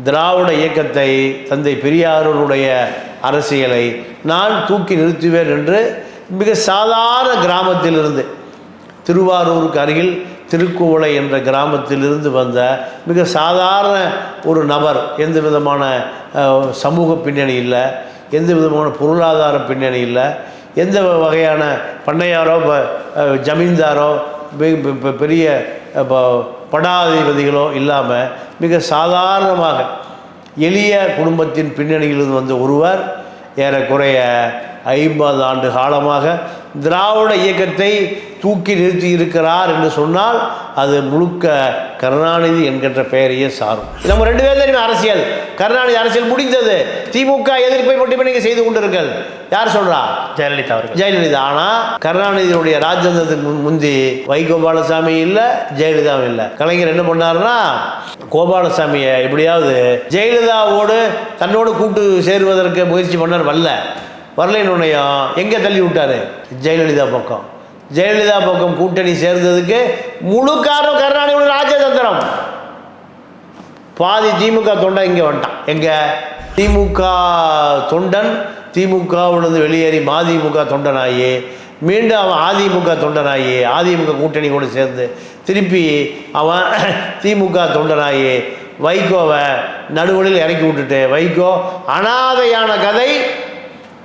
திராவிட இயக்கத்தை, தந்தை பெரியாருடைய அரசியலை நான் தூக்கி நிறுத்துவேன் என்று மிக சாதாரண கிராமத்திலிருந்து, திருவாரூருக்கு அருகில் திருக்குவளை என்ற கிராமத்திலிருந்து வந்த மிக சாதாரண ஒரு நபர், எந்த விதமான சமூக பின்னணி இல்லை, எந்த விதமான பொருளாதார பின்னணி இல்லை, எந்த வகையான பண்ணையாரோ ஜமீன்தாரோ பெரிய படாதிபதிகளோ இல்லாமல் மிக சாதாரணமாக எளிய குடும்பத்தின் பின்னணியிலிருந்து வந்த ஒருவர் ஏறக்குறைய 50 ஆண்டு காலமாக திராவிட இயக்கத்தை தூக்கி நிறுத்தி இருக்கிறார் என்று சொன்னால் அது முழுக்க கருணாநிதி என்கின்ற பெயரையே சாரும். நம்ம 2 பேர் தெரியுமா அரசியல். கருணாநிதி அரசியல் முடிந்தது. திமுக எதிர்ப்பை மட்டுமே நீங்கள் செய்து கொண்டிருங்கள். யார் சொல்றா? ஜெயலலிதா அவர்கள். ஜெயலலிதா. ஆனால் கருணாநிதியுடைய ராஜ்யந்தத்துக்கு முந்தி வைகோபாலசாமி இல்லை, ஜெயலலிதாவும் இல்லை. கலைஞர் என்ன பண்ணாருன்னா, கோபாலசாமியை எப்படியாவது ஜெயலலிதாவோடு தன்னோடு கூட்டு சேருவதற்கு முயற்சி பண்ணார். வரலைன்னுனையும் எங்கே தள்ளி விட்டார்? ஜெயலலிதா பக்கம். ஜெயலலிதா பக்கம் கூட்டணி சேர்ந்ததுக்கு முழு காரணம் கருணாநிதியோட ராஜதந்திரம். பாதி திமுக தொண்டன் இங்கே வந்துட்டான். எங்கே? திமுக தொண்டன் திமுகவிலிருந்து வெளியேறி மதிமுக தொண்டனாகி மீண்டும் அவன் அதிமுக தொண்டனாகி அதிமுக கூட்டணி கூட சேர்ந்து திருப்பி அவன் திமுக தொண்டனாகி வைகோவை நடுவழியில் இறக்கி விட்டுட்டு வைகோ அனாதையான கதை.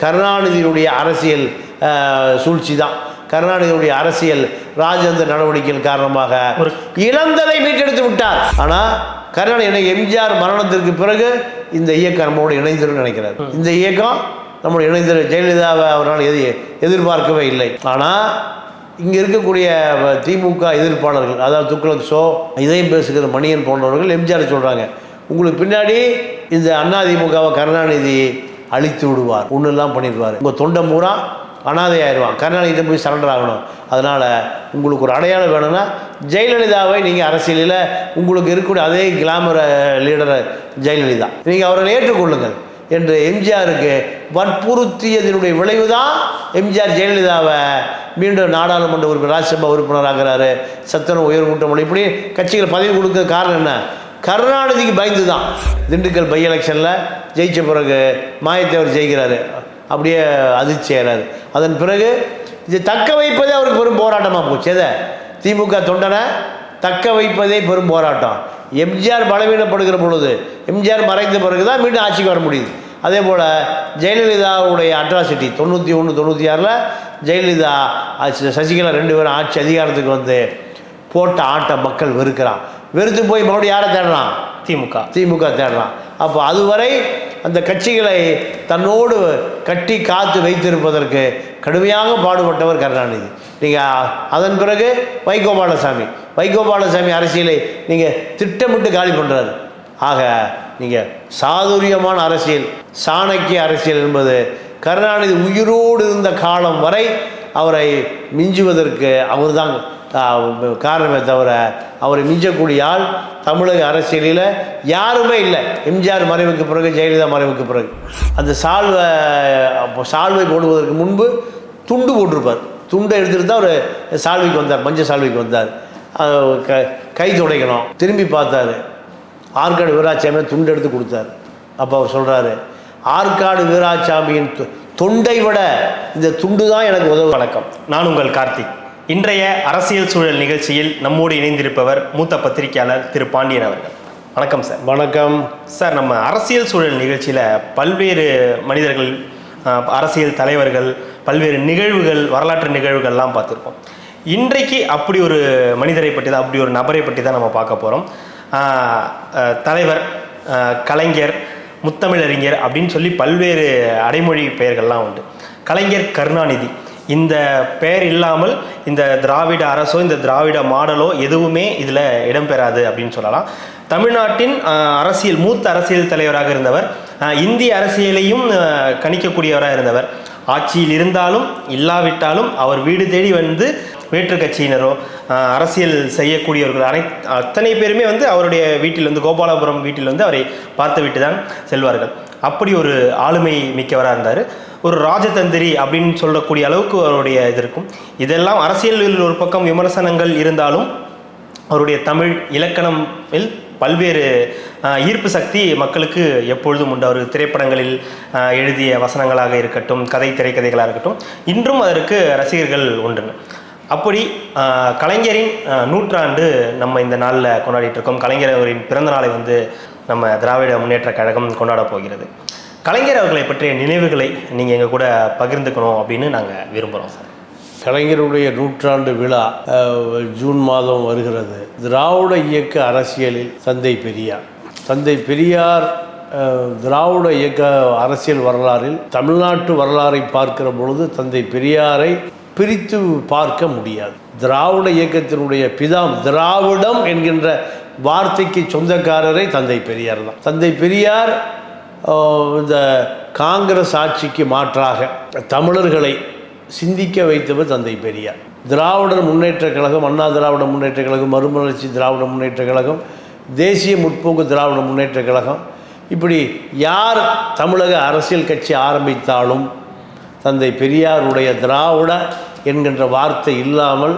கருணாநிதியுடைய அரசியல் சூழ்ச்சி தான். கருணாநிதியுடைய அரசியல் ராஜேந்திர நடவடிக்கையின் காரணமாக இழந்ததை மீட்டெடுத்து விட்டார். ஆனால் கருணாநிதி எம்ஜிஆர் மரணத்திற்கு பிறகு இந்த இயக்கம் நம்மோடு இணைந்திருன்னு நினைக்கிறார். இந்த இயக்கம் நம்மளோட இணைந்திரு. ஜெயலலிதாவை அவரால் எதிர்பார்க்கவே இல்லை. ஆனால் இங்கே இருக்கக்கூடிய திமுக எதிர்ப்பாளர்கள், அதாவது துக்ளக் ஷோ, இதையும் பேசுகிற மணியன் போன்றவர்கள் எம்ஜிஆர் சொல்கிறாங்க, உங்களுக்கு பின்னாடி இந்த அதிமுகவை கருணாநிதி அழித்து விடுவார், ஒன்றுலாம் பண்ணிடுவார், உங்கள் தொண்டை பூரா அனாதையாயிருவான், கருணாநிதிட்ட போய் சரண்டர் ஆகணும். அதனால் உங்களுக்கு ஒரு அடையாளம் வேணும்னா ஜெயலலிதாவை நீங்கள் அரசியலில் உங்களுக்கு இருக்கக்கூடிய அதே கிளாமர் லீடரை ஜெயலலிதா, நீங்கள் அவரை ஏற்றுக்கொள்ளுங்கள் என்று எம்ஜிஆருக்கு வற்புறுத்தியதனுடைய விளைவு தான் எம்ஜிஆர் ஜெயலலிதாவை மீண்டும் நாடாளுமன்ற உறுப்பினர், ராஜ்யசபா உறுப்பினராகிறாரு. சத்துணவு உயர்கூட்டம் இப்படி கட்சிகள் பதவி கொடுக்க காரணம் என்ன? கருணாநிதிக்கு பயந்து தான். திண்டுக்கல் பை எலெக்ஷனில் ஜெயித்த பிறகு மாயத்தேவர் ஜெயிக்கிறாரு, அப்படியே அதிர்ச்சி ஆகிறாரு. அதன் பிறகு இது தக்க வைப்பதே அவருக்கு பெரும் போராட்டமாக போச்சு. எதை? திமுக தொண்டனை தக்க வைப்பதே பெரும் போராட்டம். எம்ஜிஆர் பலவீனப்படுகிற பொழுது, எம்ஜிஆர் மறைந்த பிறகு தான் மீண்டும் ஆட்சிக்கு வர முடியுது. அதே போல் ஜெயலலிதாவுடைய அட்ராசிட்டி 91, 96 ஜெயலலிதா சசிகலா 2 பேரும் ஆட்சி அதிகாரத்துக்கு வந்து போட்ட ஆட்டை மக்கள் வெறுக்கிறான். வெறுத்து போய் மறுபடியும் யாரை தேடலாம்? திமுக தேடலாம். அப்போ அதுவரை அந்த கட்சிகளை தன்னோடு கட்டி காத்து வைத்திருப்பதற்கு கடுமையாக பாடுபட்டவர் கருணாநிதி. நீங்கள் அதன் பிறகு வைகோபாலசாமி அரசியலை நீங்கள் திட்டமிட்டு காலி பண்ணுறாரு. ஆக நீங்கள் சாதுரியமான அரசியல், சாணக்கிய அரசியல் என்பது கருணாநிதி உயிரோடு இருந்த காலம் வரை அவரை மிஞ்சுவதற்கு அவர் தான் காரணமே தவிர அவரை மிஞ்சக்கூடிய ஆள் தமிழக அரசியலில் யாருமே இல்லை. எம்ஜிஆர் மறைவுக்கு பிறகு, ஜெயலலிதா மறைவுக்கு பிறகு அந்த சால்வை போடுவதற்கு முன்பு துண்டு போட்டிருப்பார். துண்டை எடுத்துகிட்டு தான் அவர் சால்வைக்கு வந்தார், மஞ்சள் சால்வைக்கு வந்தார். கை துடைக்கணும், திரும்பி பார்த்தார். ஆற்காடு வீராசாமியை துண்டு எடுத்து கொடுத்தார். அப்போ அவர் சொல்கிறாரு, ஆற்காடு வீராசாமியின் தொண்டை விட இந்த துண்டு தான் எனக்கு உதவு. வணக்கம், நான் உங்கள் கார்த்திக். இன்றைய அரசியல் சூழல் நிகழ்ச்சியில் நம்மோடு இணைந்திருப்பவர் மூத்த பத்திரிகையாளர் திரு பாண்டியன் அவர்கள். வணக்கம் சார். வணக்கம் சார். நம்ம அரசியல் சூழல் நிகழ்ச்சியில் பல்வேறு மனிதர்கள், அரசியல் தலைவர்கள், பல்வேறு நிகழ்வுகள், வரலாற்று நிகழ்வுகள்லாம் பார்த்துருக்கோம். இன்றைக்கு அப்படி ஒரு மனிதரை பற்றி தான், அப்படி ஒரு நபரை பற்றி தான் நம்ம பார்க்க போகிறோம். தலைவர், கலைஞர், முத்தமிழறிஞர் அப்படின்னு சொல்லி பல்வேறு அடைமொழி பெயர்கள்லாம் உண்டு. கலைஞர் கருணாநிதி இந்த பெயர் இல்லாமல் இந்த திராவிட அரசோ இந்த திராவிட மாடலோ எதுவுமே இதில் இடம்பெறாது அப்படின்னு சொல்லலாம். தமிழ்நாட்டின் மூத்த அரசியல் தலைவராக இருந்தவர், இந்திய அரசியலையும் கணிக்கக்கூடியவராக இருந்தவர். ஆட்சியில் இருந்தாலும் இல்லாவிட்டாலும் அவர் வீடு தேடி வந்து வேற்று கட்சியினரோ அரசியல் செய்யக்கூடியவர்கள் அத்தனை பேருமே வந்து அவருடைய வீட்டில் வந்து, கோபாலபுரம் வீட்டில் வந்து அவரை பார்த்து விட்டு தான் செல்வார்கள். அப்படி ஒரு ஆளுமை மிக்கவராக இருந்தார். ஒரு ராஜதந்திரி அப்படின்னு சொல்லக்கூடிய அளவுக்கு அவருடைய இது இருக்கும். இதெல்லாம் அரசியலில் ஒரு பக்கம் விமர்சனங்கள் இருந்தாலும் அவருடைய தமிழ் இலக்கணத்தில் பல்வேறு ஈர்ப்பு சக்தி மக்களுக்கு எப்பொழுதும் உண்டு. அவர் திரைப்படங்களில் எழுதிய வசனங்களாக இருக்கட்டும், திரைக்கதைகளாக இருக்கட்டும், இன்றும் அதற்கு ரசிகர்கள் உண்டு. அப்படி கலைஞரின் நூற்றாண்டு நம்ம இந்த நாளில் கொண்டாடிட்டு இருக்கோம். கலைஞர் அவரின் பிறந்த நாளை நம்ம திராவிட முன்னேற்ற கழகம் கொண்டாட போகிறது. கலைஞர் அவர்களை பற்றிய நினைவுகளை நீங்கள் எங்கள் கூட பகிர்ந்துக்கணும் அப்படின்னு நாங்கள் விரும்புகிறோம் சார். கலைஞருடைய நூற்றாண்டு விழா ஜூன் மாதம் வருகிறது. திராவிட இயக்க அரசியலில் தந்தை பெரியார் திராவிட இயக்க அரசியல் வரலாறில் தமிழ்நாட்டு வரலாறை பார்க்கிற பொழுது தந்தை பெரியாரை பிரித்து பார்க்க முடியாது. திராவிட இயக்கத்தினுடைய திராவிடம் என்கின்ற வார்த்தைக்கு சொந்தக்காரரை தந்தை பெரியார் தான். தந்தை பெரியார் இந்த காங்கிரஸ் ஆட்சிக்கு மாற்றாக தமிழர்களை சிந்திக்க வைத்தவர் தந்தை பெரியார். திராவிடர் முன்னேற்ற கழகம், அண்ணா திராவிட முன்னேற்ற கழகம், மறுமலர்ச்சி திராவிட முன்னேற்ற கழகம், தேசிய முற்போக்கு திராவிட முன்னேற்ற கழகம், இப்படி யார் தமிழக அரசியல் கட்சி ஆரம்பித்தாலும் தந்தை பெரியாருடைய திராவிட என்கின்ற வார்த்தை இல்லாமல்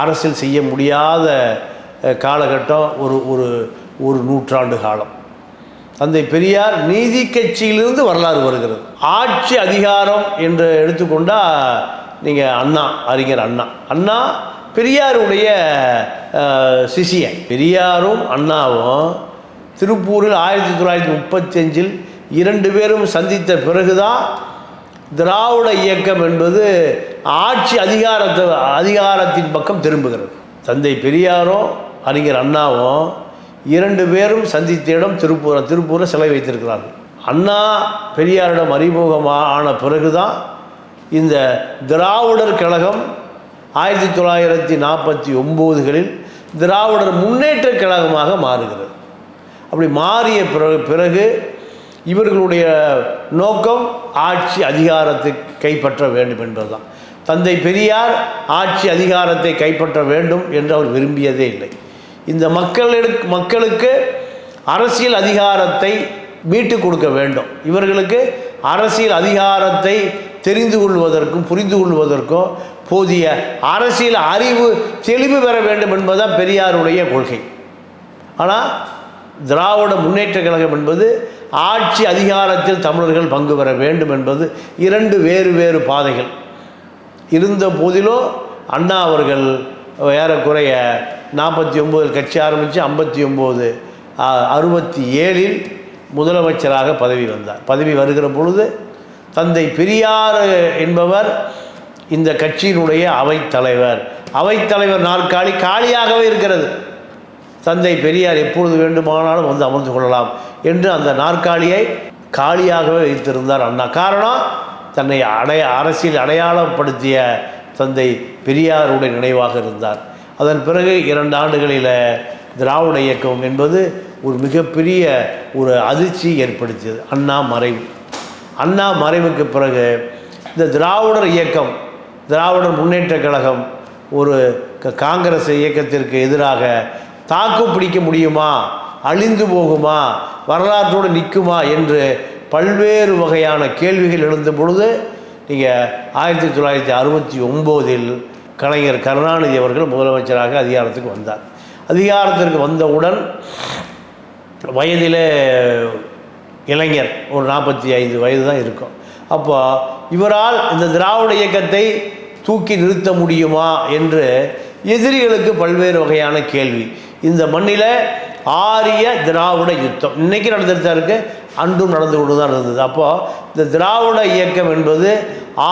அரசியல் செய்ய முடியாத காலகட்டம் ஒரு நூற்றாண்டு காலம். தந்தை பெரியார் நீதி கட்சியிலிருந்து வரலாறு வருகிறது. ஆட்சி அதிகாரம் என்று எடுத்துக்கொண்டால் நீங்கள் அறிஞர் அண்ணா பெரியாருடைய சிஷியன். பெரியாரும் அண்ணாவும் திருப்பூரில் 1935 2 பேரும் சந்தித்த பிறகுதான் திராவிட இயக்கம் என்பது ஆட்சி அதிகாரத்தின் பக்கம் திரும்புகிறது. தந்தை பெரியாரும் அறிஞர் அண்ணாவும் 2 பேரும் சந்தித்த இடம் திருப்பூரில் சிலை வைத்திருக்கிறார்கள். அண்ணா பெரியாரிடம் அறிமுகமான பிறகுதான் இந்த திராவிடர் கழகம் 1949களில் திராவிடர் முன்னேற்ற கழகமாக மாறுகிறது. அப்படி மாறிய பிறகு இவர்களுடைய நோக்கம் ஆட்சி அதிகாரத்தை கைப்பற்ற வேண்டும் என்பதுதான். தந்தை பெரியார் ஆட்சி அதிகாரத்தை கைப்பற்ற வேண்டும் என்று அவர் விரும்பியதே இல்லை. இந்த மக்களுக்கு அரசியல் அதிகாரத்தை மீட்டு கொடுக்க வேண்டும், இவர்களுக்கு அரசியல் அதிகாரத்தை தெரிந்து கொள்வதற்கும் புரிந்து கொள்வதற்கும் போதிய அரசியல் அறிவு தெளிவு பெற வேண்டும் என்பதுதான் பெரியாருடைய கொள்கை. ஆனால் திராவிட முன்னேற்ற கழகம் என்பது ஆட்சி அதிகாரத்தில் தமிழர்கள் பங்கு பெற வேண்டும் என்பது 2 வேறு பாதைகள் இருந்த போதிலும் அண்ணா அவர்கள் ஏறக்குறைய 49 கட்சி ஆரம்பித்து 67 முதலமைச்சராக பதவி வருகிற பொழுது தந்தை பெரியார் என்பவர் இந்த கட்சியினுடைய அவைத்தலைவர் நாற்காலி காலியாகவே இருக்கிறது. தந்தை பெரியார் எப்பொழுது வேண்டுமானாலும் அமர்ந்து கொள்ளலாம் என்று அந்த நாற்காலியை காலியாகவே வைத்திருந்தார் அண்ணா. காரணம், தன்னை அரசியல் அடையாளப்படுத்திய தந்தை பெரியாருடைய நினைவாக இருந்தார். அதன் பிறகு 2 ஆண்டுகளில் திராவிட இயக்கம் என்பது ஒரு மிகப்பெரிய அதிர்ச்சி ஏற்படுத்தியது. அண்ணா மறைவுக்கு பிறகு இந்த திராவிடர் இயக்கம், திராவிடர் முன்னேற்ற கழகம் ஒரு காங்கிரஸ் இயக்கத்திற்கு எதிராக தாக்கு பிடிக்க முடியுமா, அழிந்து போகுமா, வரலாற்றோடு நிற்குமா என்று பல்வேறு வகையான கேள்விகள் எழுந்த பொழுது நீங்கள் 1969 கலைஞர் கருணாநிதி அவர்கள் முதலமைச்சராக அதிகாரத்துக்கு வந்தார். அதிகாரத்திற்கு வந்தவுடன் வயதில் இளைஞர், ஒரு 45 வயது தான் இருக்கும். அப்போ இவரால் இந்த திராவிட இயக்கத்தை தூக்கி நிறுத்த முடியுமா என்று எதிரிகளுக்கு பல்வேறு வகையான கேள்வி. இந்த மண்ணில் ஆரிய திராவிட யுத்தம் இன்றைக்கி நடந்துட்டு தான் இருக்குது, அன்றும் நடந்து கொண்டு தான் இருந்தது. அப்போது இந்த திராவிட இயக்கம் என்பது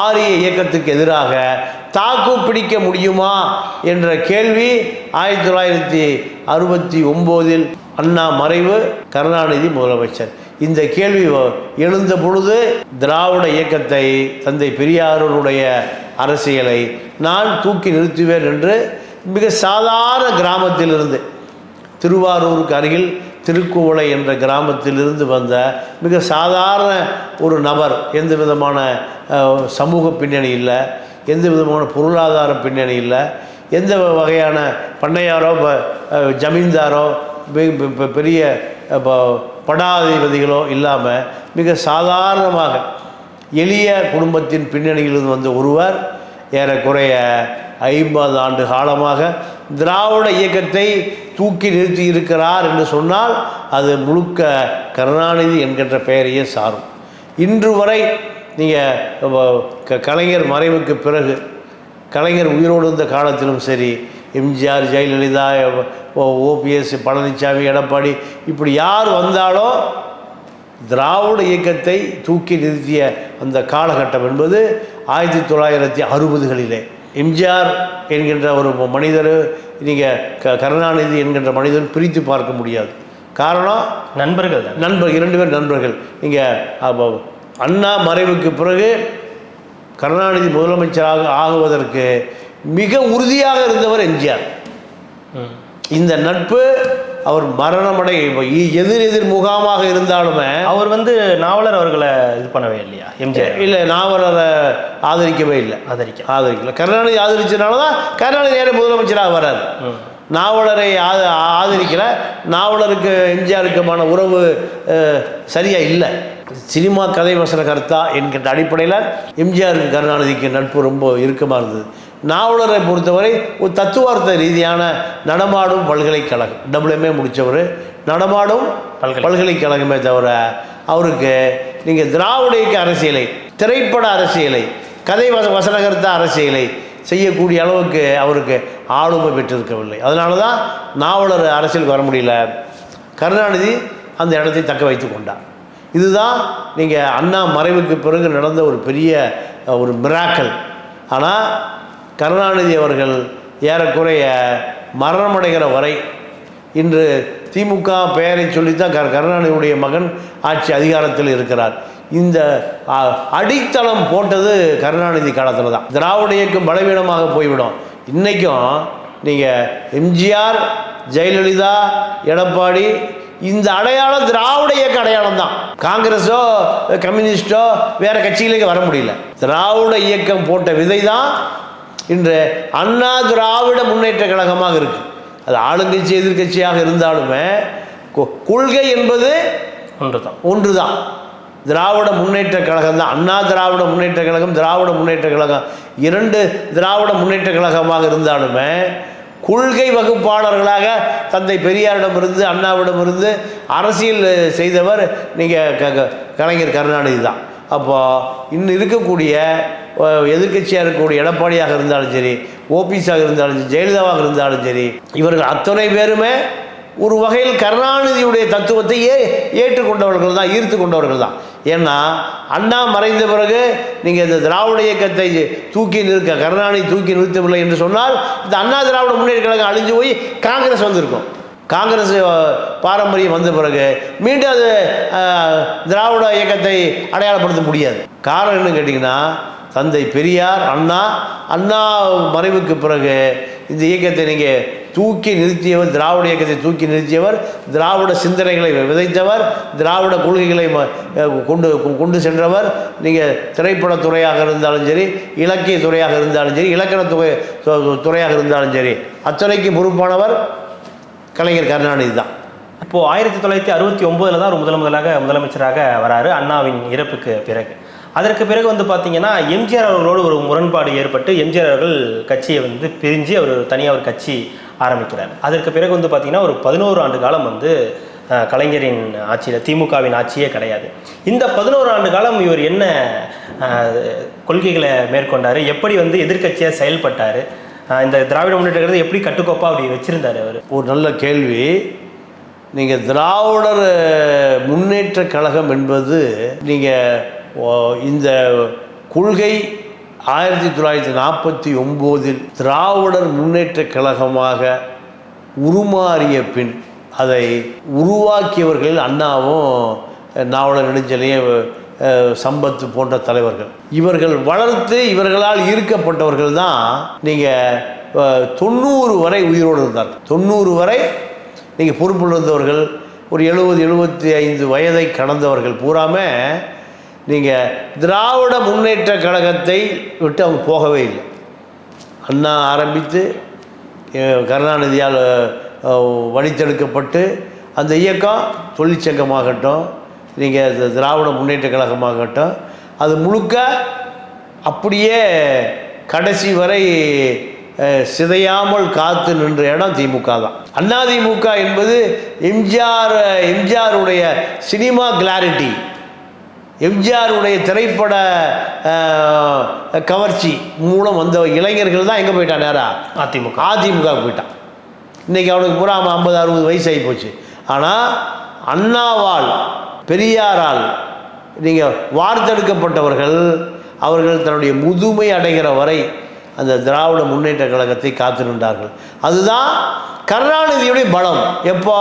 ஆரிய இயக்கத்துக்கு எதிராக தாக்கு பிடிக்க முடியுமா என்ற கேள்வி 1969 அண்ணா மறைவு, கருணாநிதி முதலமைச்சர். இந்த கேள்வி எழுந்த பொழுது திராவிட இயக்கத்தை, தந்தை பெரியாருடைய அரசியலை நான் தூக்கி நிறுத்துவேன் என்று மிக சாதாரண கிராமத்திலிருந்து, திருவாரூருக்கு அருகில் திருக்குவளை என்ற கிராமத்திலிருந்து வந்த மிக சாதாரண ஒரு நபர், எந்த விதமான சமூக பின்னணி இல்லை, எந்த விதமான பொருளாதார பின்னணி இல்லை, எந்த வகையான பண்ணையாரோ ஜமீன்தாரோ பெரிய படாதிபதிகளோ இல்லாமல் மிக சாதாரணமாக எளிய குடும்பத்தின் பின்னணியிலிருந்து வந்த ஒருவர் ஏறக்குறைய 50 ஆண்டு காலமாக திராவிட இயக்கத்தை தூக்கி நிறுத்தி இருக்கிறார் என்று சொன்னால் அது முழுக்க கருணாநிதி என்கின்ற பெயரையே சாரும். இன்று வரை நீங்கள் கலைஞர் மறைவுக்கு பிறகு, கலைஞர் உயிரோடு இருந்த காலத்திலும் சரி, எம்ஜிஆர், ஜெயலலிதா, ஓபிஎஸ், பழனிசாமி, எடப்பாடி, இப்படி யார் வந்தாலும் திராவிட இயக்கத்தை தூக்கி நிறுத்திய அந்த காலகட்டம் என்பது 1960களிலே. எம்ஜிஆர் என்கின்ற ஒரு மனிதர், நீங்கள் கருணாநிதி என்கின்ற மனிதன் பிரித்து பார்க்க முடியாது. காரணம் நண்பர்கள், இரண்டு பேர் நண்பர்கள். நீங்கள் அண்ணா மறைவுக்கு பிறகு கருணாநிதி முதலமைச்சராக ஆகுவதற்கு மிக உறுதியாக இருந்தவர் எம்ஜிஆர். இந்த நட்பு அவர் மரணமடை எதிர் முகாமாக இருந்தாலுமே அவர் நாவலர் அவர்களை இது பண்ணவே இல்லையா? எம்ஜிஆர் இல்லை, நாவலரை ஆதரிக்கவே இல்லை. ஆதரிக்கல. கருணாநிதி ஆதரிச்சதுனால தான் கருணாநிதி நேர முதலமைச்சராக வராது. நாவலரை ஆதரிக்கல. நாவலருக்கு எம்ஜிஆருக்குமான உறவு சரியா இல்லை. சினிமா கதை வசனகர்த்தா என்கின்ற அடிப்படையில் எம்ஜிஆருக்கு கருணாநிதிக்கு நட்பு ரொம்ப இறுக்கமாக இருந்தது. நாவலரை பொறுத்தவரை ஒரு தத்துவார்த்த ரீதியான நடமாடும் பல்கலைக்கழகம், WMA முடித்தவர், நடமாடும் பல்கலைக்கழகமே தவிர அவருக்கு நீங்கள் திராவிட இயக்க அரசியலை, திரைப்பட அரசியலை, கதை வசனகர்த்த அரசியலை செய்யக்கூடிய அளவுக்கு அவருக்கு ஆளுமை பெற்றிருக்கவில்லை. அதனால தான் நாவலர் அரசியலுக்கு வர முடியல. கருணாநிதி அந்த இடத்தை தக்க வைத்து கொண்டார். இதுதான் நீங்கள் அண்ணா மறைவுக்கு பிறகு நடந்த ஒரு பெரிய ஒரு மிராக்கல். ஆனால் கருணாநிதி அவர்கள் ஏறக்குறைய மரணமடைகிற வரை, இன்று திமுக பெயரை சொல்லித்தான் கருணாநிதியுடைய மகன் ஆட்சி அதிகாரத்தில் இருக்கிறார். இந்த அடித்தளம் போட்டது கருணாநிதி காலத்தில் தான். திராவிட இயக்கம் பலவீனமாக போய்விடும். இன்றைக்கும் நீங்கள் எம்ஜிஆர், ஜெயலலிதா, எடப்பாடி, இந்த அடையாளம் திராவிட இயக்க அடையாளம் தான். காங்கிரஸோ கம்யூனிஸ்டோ வேறு கட்சிகளுக்கு வர முடியல. திராவிட இயக்கம் போட்ட விதை தான் இன்று அண்ணா திராவிட முன்னேற்ற கழகமாக இருக்குது. அது ஆளுங்கட்சி எதிர்கட்சியாக இருந்தாலுமே கொள்கை என்பது ஒன்று தான். திராவிட முன்னேற்ற கழகம் தான். அண்ணா திராவிட முன்னேற்ற கழகம், திராவிட முன்னேற்ற கழகம் இரண்டு திராவிட முன்னேற்ற கழகமாக இருந்தாலுமே கொள்கை வகுப்பாளர்களாக தந்தை பெரியாரிடமிருந்து, அண்ணாவிடமிருந்து அரசியல் செய்தவர் நீங்கள் கலைஞர் கருணாநிதி தான். அப்போ இன்னும் இருக்கக்கூடிய எதிர்கட்சியாக இருக்கக்கூடிய எடப்பாடியாக இருந்தாலும் சரி, ஓபிஎஸ்ஸாக இருந்தாலும் சரி, ஜெயலலிதாவாக இருந்தாலும் சரி, இவர்கள் அத்தனை பேருமே ஒரு வகையில் கருணாநிதியுடைய தத்துவத்தை ஏற்றுக்கொண்டவர்கள் தான், ஈர்த்து கொண்டவர்கள் தான். ஏன்னா அண்ணா மறைந்த பிறகு நீங்கள் இந்த திராவிட இயக்கத்தை தூக்கி நிற்க கருணாநிதி தூக்கி நிறுத்தவில்லை என்று சொன்னால் இந்த அண்ணா திராவிட முன்னேற்ற கழகம் அழிஞ்சு போய் காங்கிரஸ் வந்திருக்கும். காங்கிரஸ் பாரம்பரியம் வந்த பிறகு மீண்டும் அது திராவிட இயக்கத்தை அடையாளப்படுத்த முடியாது. காரணம் என்னன்னு கேட்டிங்கன்னா, தந்தை பெரியார், அண்ணா மறைவுக்கு பிறகு இந்த இயக்கத்தை நீங்கள் தூக்கி நிறுத்தியவர், திராவிட இயக்கத்தை தூக்கி நிறுத்தியவர், திராவிட சிந்தனைகளை விதைத்தவர், திராவிட கொள்கைகளை கொண்டு சென்றவர். நீங்கள் திரைப்படத்துறையாக இருந்தாலும் சரி, இலக்கிய துறையாக இருந்தாலும் சரி, இலக்கண துறையாக இருந்தாலும் சரி, அத்தனைக்கு பொறுப்பானவர் கலைஞர் கருணாநிதி தான். இப்போது 1969 தான் ஒரு முதலமைச்சராக வராரு அண்ணாவின் இறப்புக்கு பிறகு. அதற்கு பிறகு பார்த்தீங்கன்னா எம்ஜிஆர் அவர்களோடு ஒரு முரண்பாடு ஏற்பட்டு எம்ஜிஆர் அவர்கள் கட்சியை பிரிஞ்சு அவர் தனியாக ஒரு கட்சி ஆரம்பிக்கிறார். அதற்கு பிறகு பார்த்தீங்கன்னா ஒரு 11 ஆண்டு காலம் கலைஞரின் ஆட்சியில், திமுகவின் ஆட்சியே கிடையாது. இந்த 11 ஆண்டு காலம் இவர் என்ன கொள்கைகளை மேற்கொண்டார், எப்படி எதிர்கட்சியாக செயல்பட்டார், இந்த திராவிட முன்னேற்றத்தை எப்படி கட்டுக்கோப்பாக அப்படி வச்சுருந்தார் அவர்? ஒரு நல்ல கேள்வி. நீங்கள் திராவிடர் முன்னேற்ற கழகம் என்பது, நீங்கள் இந்த கொள்கை 1949 திராவிடர் முன்னேற்ற கழகமாக உருமாறிய பின் அதை உருவாக்கியவர்களில் அண்ணாவும், நாவலர் நெடுஞ்செழியன், சம்பத் போன்ற தலைவர்கள். இவர்கள் வளர்த்து இவர்களால் ஈர்க்கப்பட்டவர்கள் தான் நீங்கள் 90 வரை உயிரோடு இருந்தார். 90 வரை நீங்கள் பொறுப்பில் இருந்தவர்கள், ஒரு 70-75 வயதை கடந்தவர்கள் பூராமே நீங்கள் திராவிட முன்னேற்ற கழகத்தை விட்டு அவங்க போகவே இல்லை. அண்ணா ஆரம்பித்து கருணாநிதியால் வழித்தெடுக்கப்பட்டு அந்த இயக்கம் தொழிற்சங்கமாகட்டும், நீங்கள் திராவிட முன்னேற்ற கழகமாகட்டும், அது முழுக்க அப்படியே கடைசி வரை சிதையாமல் காத்து நின்ற இடம் திமுக தான். அதிமுக என்பது எம்ஜிஆருடைய சினிமா கிளாரிட்டி, எம்ஜிஆருடைய திரைப்பட கவர்ச்சி மூலம் வந்த இளைஞர்கள் தான் எங்கே போயிட்டான்? நேராக அதிமுக போயிட்டான். இன்றைக்கி அவனுக்கு பூரா 50-60 வயசு ஆகி போச்சு. ஆனால் அண்ணாவால் பெரியாரால் நீங்கள் வார்த்தெடுக்கப்பட்டவர்கள், அவர்கள் தன்னுடைய முதுமை அடைகிற வரை அந்த திராவிட முன்னேற்ற கழகத்தை காத்து நின்றார்கள். அதுதான் கருணாநிதியுடைய பலம். எப்போ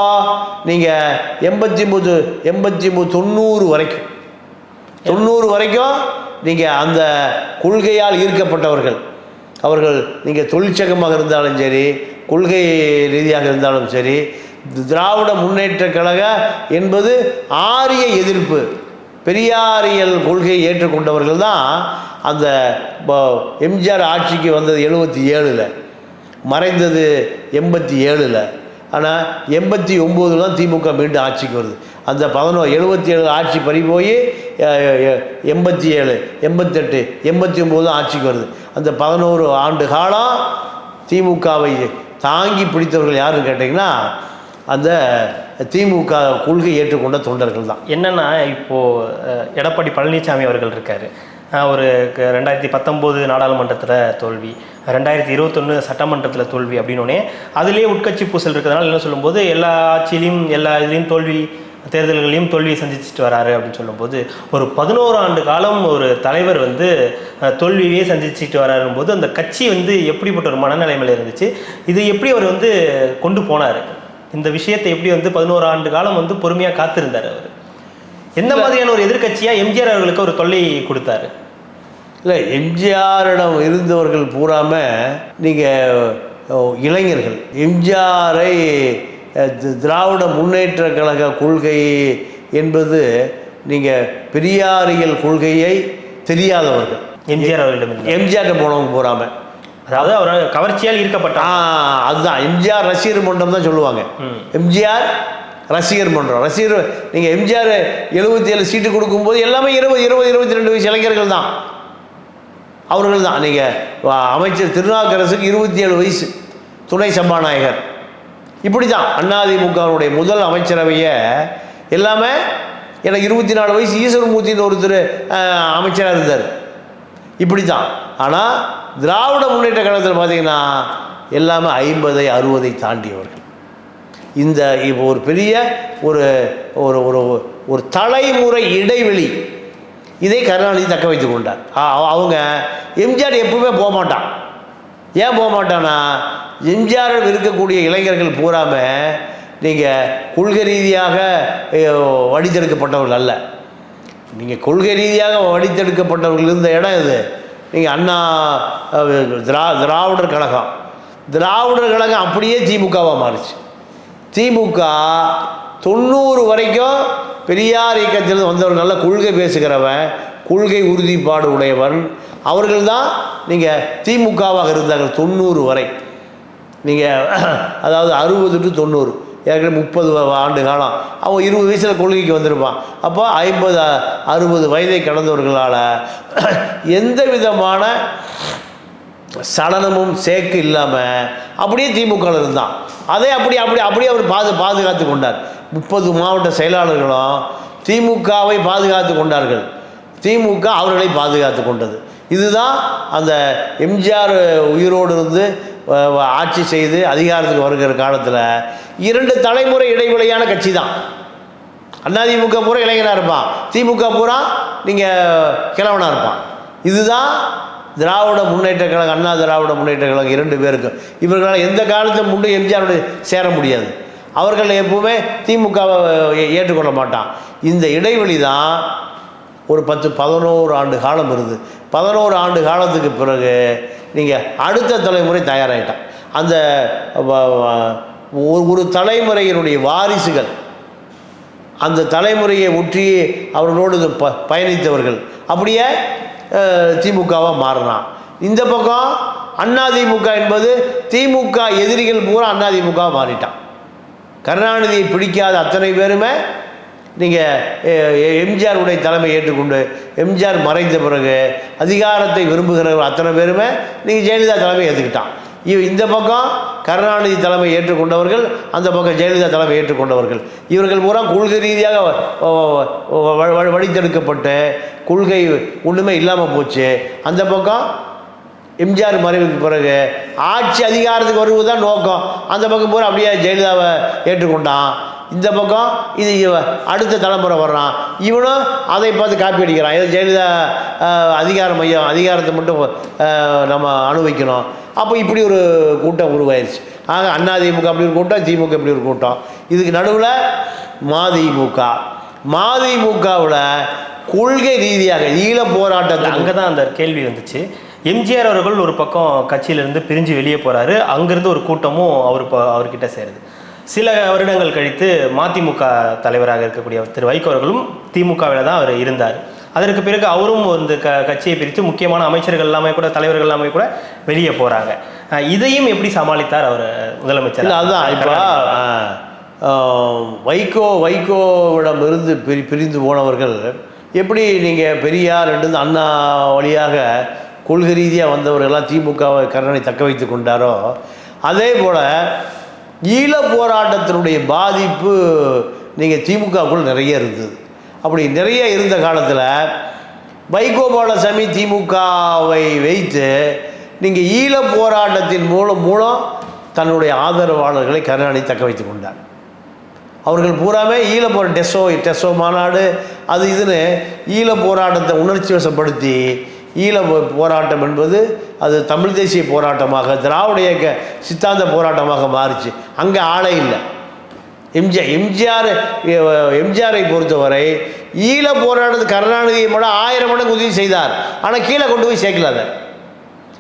நீங்கள் 89 வரைக்கும் 90 வரைக்கும் நீங்கள் அந்த கொள்கையால் ஈர்க்கப்பட்டவர்கள், அவர்கள் நீங்கள் தொழிற்சங்கமாக இருந்தாலும் சரி, கொள்கை ரீதியாக இருந்தாலும் சரி, திராவிட முன்னேற்ற கழக என்பது ஆரிய எதிர்ப்பு, பெரியாரியல் கொள்கையை ஏற்றுக்கொண்டவர்கள் தான் அந்த எம்ஜிஆர் ஆட்சிக்கு வந்தது 77, மறைந்தது 87. ஆனால் 89 தான் திமுக மீண்டும் ஆட்சிக்கு வருது. அந்த 77 ஆட்சி பறி போய் 87, 88, 89 தான் ஆட்சிக்கு வருது. அந்த 11 ஆண்டு காலம் திமுகவை தாங்கி பிடித்தவர்கள் யாருன்னு கேட்டிங்கன்னா அந்த திமுக கொள்கை ஏற்றுக்கொண்ட தொண்டர்கள் தான். என்னென்னா இப்போது எடப்பாடி பழனிசாமி அவர்கள் இருக்கார். ஒரு 2019 நாடாளுமன்றத்தில் தோல்வி, 2021 சட்டமன்றத்தில் தோல்வி அப்படின்னோடனே அதுலேயே உட்கட்சி பூசல் இருக்கிறதுனால என்ன சொல்லும்போது எல்லா ஆட்சியிலையும் எல்லா இதுலேயும் தோல்வி, தேர்தல்களையும் தோல்வியை சந்திச்சுட்டு வராரு அப்படின்னு சொல்லும்போது, ஒரு 11 ஆண்டு காலம் ஒரு தலைவர் தோல்வியே சந்திச்சுட்டு வராருக்கும் போது அந்த கட்சி எப்படிப்பட்ட ஒரு மனநிலைமையில் இருந்துச்சு, இது எப்படி அவர் கொண்டு போனார், இந்த விஷயத்தை எப்படி 11 ஆண்டு காலம் பொறுமையாக காத்திருந்தார் அவர், எந்த மாதிரியான ஒரு எதிர்கட்சியாக எம்ஜிஆர் அவர்களுக்கு ஒரு தொல்லை கொடுத்தாரு? இல்லை, எம்ஜிஆரிடம் இருந்தவர்கள் பூராமல் நீங்கள் இளைஞர்கள், எம்ஜிஆரை திராவிட முன்னேற்ற கழக கொள்கை என்பது நீங்கள் பெரியாரியல் கொள்கையை தெரியாதவர்கள். எம்ஜிஆர் அவர்களிடம் எம்ஜிஆர்கிட்ட போனவங்க பூராமல், அதாவது அவர் கவர்ச்சியால் ஈர்க்கப்பட்ட அதுதான் எம்ஜிஆர் ரசிகர் மன்றம் தான் சொல்லுவாங்க. எம்ஜிஆர் ரசிகர் மன்றம், ரசிகர் நீங்கள் எம்ஜிஆர் 77 சீட்டு கொடுக்கும்போது எல்லாமே 22 வயசு இளைஞர்கள் தான், அவர்கள் தான். நீங்கள் அமைச்சர் திருநாவுக்கரசுக்கு 27 வயசு, துணை சபாநாயகர், இப்படி தான் அதிமுகவுடைய முதல் அமைச்சரவையை எல்லாமே எனக்கு 24 வயசு ஈஸ்வரமூர்த்தின்னு ஒருத்தர் அமைச்சராக இருந்தார், இப்படி தான். ஆனால் திராவிட முன்னேற்ற கழகத்தில் பார்த்தீங்கன்னா எல்லாமே 50, 60 தாண்டியவர்கள். இந்த இப்போ ஒரு பெரிய ஒரு ஒரு ஒரு ஒரு தலைமுறை இடைவெளி, இதை கருணாநிதி தக்க வைத்து கொண்டார். அவங்க எம்ஜிஆர் எப்பவுமே போக மாட்டான். ஏன் போக மாட்டான்னா, எம்ஜிஆர் இருக்கக்கூடிய இளைஞர்கள் பூராமல் நீங்கள் கொள்கை ரீதியாக வடித்தெடுக்கப்பட்டவர்கள் அல்ல. நீங்கள் கொள்கை ரீதியாக வடித்தெடுக்கப்பட்டவர்கள் இருந்த இடம் இது. நீங்கள் அண்ணா திராவிடர் கழகம், திராவிடர் கழகம் அப்படியே திமுகவாக மாறிச்சு. திமுக 90 வரைக்கும் பெரியார் இயக்கத்தில் வந்தவர், நல்ல கொள்கை பேசுகிறவன், கொள்கை உறுதிப்பாடு உடையவன், அவர்கள் தான் நீங்கள் திமுகவாக இருந்தார்கள் 90 வரை. நீங்கள் அதாவது 60 to 90, ஏற்கனவே 30 ஆண்டு காலம் அவன் 20 வயசில் கொள்கைக்கு வந்திருப்பான். அப்போ 50, 60 வயதை கடந்தவர்களால் எந்த விதமான சலனமும் சேக்கு இல்லாமல் அப்படியே திமுகவில் இருந்தான். அதே அப்படியே அவர் பாதுகாத்து கொண்டார். 30 மாவட்ட செயலாளர்களும் திமுகவை பாதுகாத்து கொண்டார்கள், திமுக அவர்களை பாதுகாத்து கொண்டது. இதுதான் அந்த எம்ஜிஆர் உயிரோடு இருந்து ஆட்சி செய்து அதிகாரத்துக்கு வருகிற காலத்தில் 2 தலைமுறை இடைவெளியான கட்சி தான். அதிமுக பூரா இளைஞனாக இருப்பான், திமுக பூரா நீங்கள் கிழவனாக இருப்பான். இதுதான் திராவிட முன்னேற்ற கழகம், அண்ணா திராவிட முன்னேற்ற கழகம் 2 பேருக்கும். இவர்களால் எந்த காலத்தில் முன்பு எம்ஜிஆரோடு சேர முடியாது. அவர்கள் எப்பவுமே திமுகவை ஏற்றுக்கொள்ள மாட்டான். இந்த இடைவெளி தான் ஒரு 10-11 ஆண்டு காலம் இருக்குது. 11 ஆண்டு காலத்துக்கு பிறகு நீங்கள் அடுத்த தலைமுறை தயாராகிட்டான். அந்த ஒரு தலைமுறையினுடைய வாரிசுகள், அந்த தலைமுறையை ஒற்றி அவர்களோடு பயணித்தவர்கள் அப்படியே திமுகவாக மாறினான். இந்த பக்கம் அதிமுக என்பது திமுக எதிரிகள் பூரா அதிமுக மாறிட்டான். கருணாநிதியை பிடிக்காத அத்தனை பேருமே நீங்கள் எம்ஜிஆருடைய தலைமை ஏற்றுக்கொண்டு, எம்ஜிஆர் மறைந்த பிறகு அதிகாரத்தை விரும்புகிறவர் அத்தனை பேருமே நீங்கள் ஜெயலலிதா தலைமை ஏற்றுக்கிட்டான். இந்த பக்கம் கருணாநிதி தலைமை ஏற்றுக்கொண்டவர்கள், அந்த பக்கம் ஜெயலலிதா தலைமை ஏற்றுக்கொண்டவர்கள். இவர்கள் பூரா கொள்கை ரீதியாக வழித்தெடுக்கப்பட்டு கொள்கை ஒன்றுமே இல்லாமல் போச்சு. அந்த பக்கம் எம்ஜிஆர் மறைவுக்கு பிறகு ஆட்சி அதிகாரத்துக்கு வருவதுதான் நோக்கம். அந்த பக்கம் பூரா அப்படியே ஜெயலலிதாவை ஏற்றுக்கொண்டான். இந்த பக்கம் இது அடுத்த தலைமுறை வர்றான், இவனும் அதை பார்த்து காப்பி அடிக்கிறான். ஏதோ ஜெயலலிதா அதிகார மையம், அதிகாரத்தை மட்டும் நம்ம அனுபவிக்கணும். அப்போ இப்படி ஒரு கூட்டம் உருவாயிருச்சு. ஆக அதிமுக அப்படி ஒரு கூட்டம், திமுக இப்படி ஒரு கூட்டம். இதுக்கு நடுவில் மதிமுகவில் கொள்கை ரீதியாக ஈழ போராட்டத்தில் அங்கே தான் அந்த கேள்வி வந்துச்சு. எம்ஜிஆர் அவர்கள் ஒரு பக்கம் கட்சியிலேருந்து பிரிஞ்சு வெளியே போகிறாரு, அங்கேருந்து ஒரு கூட்டமும் அவர்கிட்ட சேருது. சில வருடங்கள் கழித்து மதிமுக தலைவராக இருக்கக்கூடிய திரு வைகோ அவர்களும் திமுகவில் தான் அவர் இருந்தார். அதற்கு பிறகு அவரும் வந்து கட்சியை பிரித்து முக்கியமான அமைச்சர்கள் எல்லாமே கூட, தலைவர்கள் எல்லாமே கூட வெளியே போகிறாங்க. இதையும் எப்படி சமாளித்தார் அவர் முதலமைச்சர்? அதுதான் இப்போ வைகோவிடமிருந்து பிரிந்து போனவர்கள் எப்படி நீங்கள் பெரியார் என்று அண்ணா வழியாக கொள்கை ரீதியாக வந்தவர்கள்லாம் திமுகவை கருணை தக்க வைத்து கொண்டாரோ, அதே போல் ஈழ போராட்டத்தினுடைய பாதிப்பு நீங்கள் திமுகவுக்குள் நிறைய இருந்தது. அப்படி நிறைய இருந்த காலத்தில் வைகோபாலசாமி திமுகவை வைத்து நீங்கள் ஈழ போராட்டத்தின் மூலம் தன்னுடைய ஆதரவாளர்களை கருணாநிதி தக்க வைத்து கொண்டார். அவர்கள் பூராமே ஈழ டெசோ மாநாடு அது இதுன்னு ஈழ போராட்டத்தை உணர்ச்சி வசப்படுத்தி, ஈழ போராட்டம் என்பது அது தமிழ் தேசிய போராட்டமாக, திராவிட இயக்க சித்தாந்த போராட்டமாக மாறிச்சு. அங்கே ஆளே இல்லை. எம்ஜிஆரை பொறுத்தவரை ஈழ போராட்டத்து கருணாநிதியை கூட 1000 மடங்கு உதவி செய்தார். ஆனால் கீழே கொண்டு போய் சேர்க்கல. அதை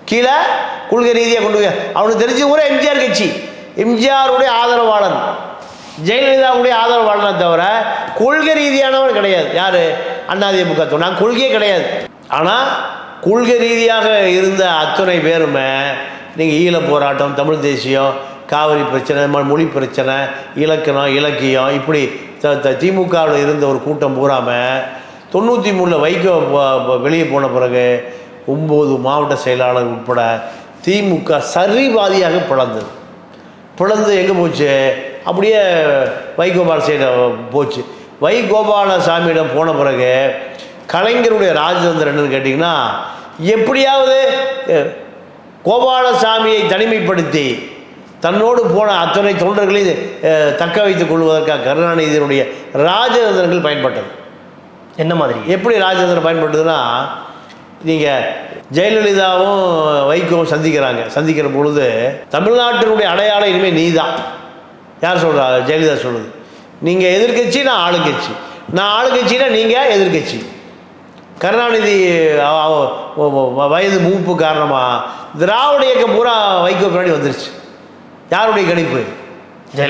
கீழே கொள்கை ரீதியாக கொண்டு போய் அவனுக்கு தெரிஞ்ச கூட எம்ஜிஆர் கட்சி, எம்ஜிஆருடைய ஆதரவாளன், ஜெயலலிதாவுடைய ஆதரவாளனை தவிர கொள்கை ரீதியானவன் கிடையாது. யார்? அதிமுக நான் கொள்கையே கிடையாது. ஆனால் கொள்கை ரீதியாக இருந்த அத்தனை பேருமே நீங்கள் ஈழ போராட்டம், தமிழ் தேசியம், காவிரி பிரச்சனை, மொழி பிரச்சனை, இலக்கணம், இலக்கியம், இப்படி திமுகவில் இருந்த ஒரு கூட்டம் பூராமல் 93 வைகோ வெளியே போன பிறகு 9 மாவட்ட செயலாளர் உட்பட திமுக சரிபாதியாக பிளந்து எங்கே போச்சு? அப்படியே வைகோபாலசாமியிடம் போச்சு. வைகோபாலசாமியிடம் போன பிறகு கலைஞருடைய ராஜதந்திரன்னு கேட்டிங்கன்னா, எப்படியாவது கோபாலசாமியை தனிமைப்படுத்தி தன்னோடு போன அத்தனை தொண்டர்களையும் தக்க வைத்துக் கொள்வதற்காக கருணாநிதியினுடைய ராஜதந்திரங்கள் பயன்பட்டது. என்ன மாதிரி? எப்படி ராஜதந்திரம் பயன்பட்டதுன்னா, நீங்கள் ஜெயலலிதாவும் வைகோவும் சந்திக்கிற பொழுது தமிழ்நாட்டினுடைய அடையாளம் இனிமேல் நீ தான். யார் சொல்கிறா? ஜெயலலிதா சொல்லுது. நீங்கள் எதிர்கட்சி, நான் ஆளுங்கட்சி. நான் ஆளுங்கட்சின்னா நீங்கள் எதிர்கட்சி. கருணாநிதி வயது மூப்பு காரணமாக திராவிட இயக்கம் பூரா வைகோ பின்னாடி வந்துருச்சு. யாருடைய கணிப்பு?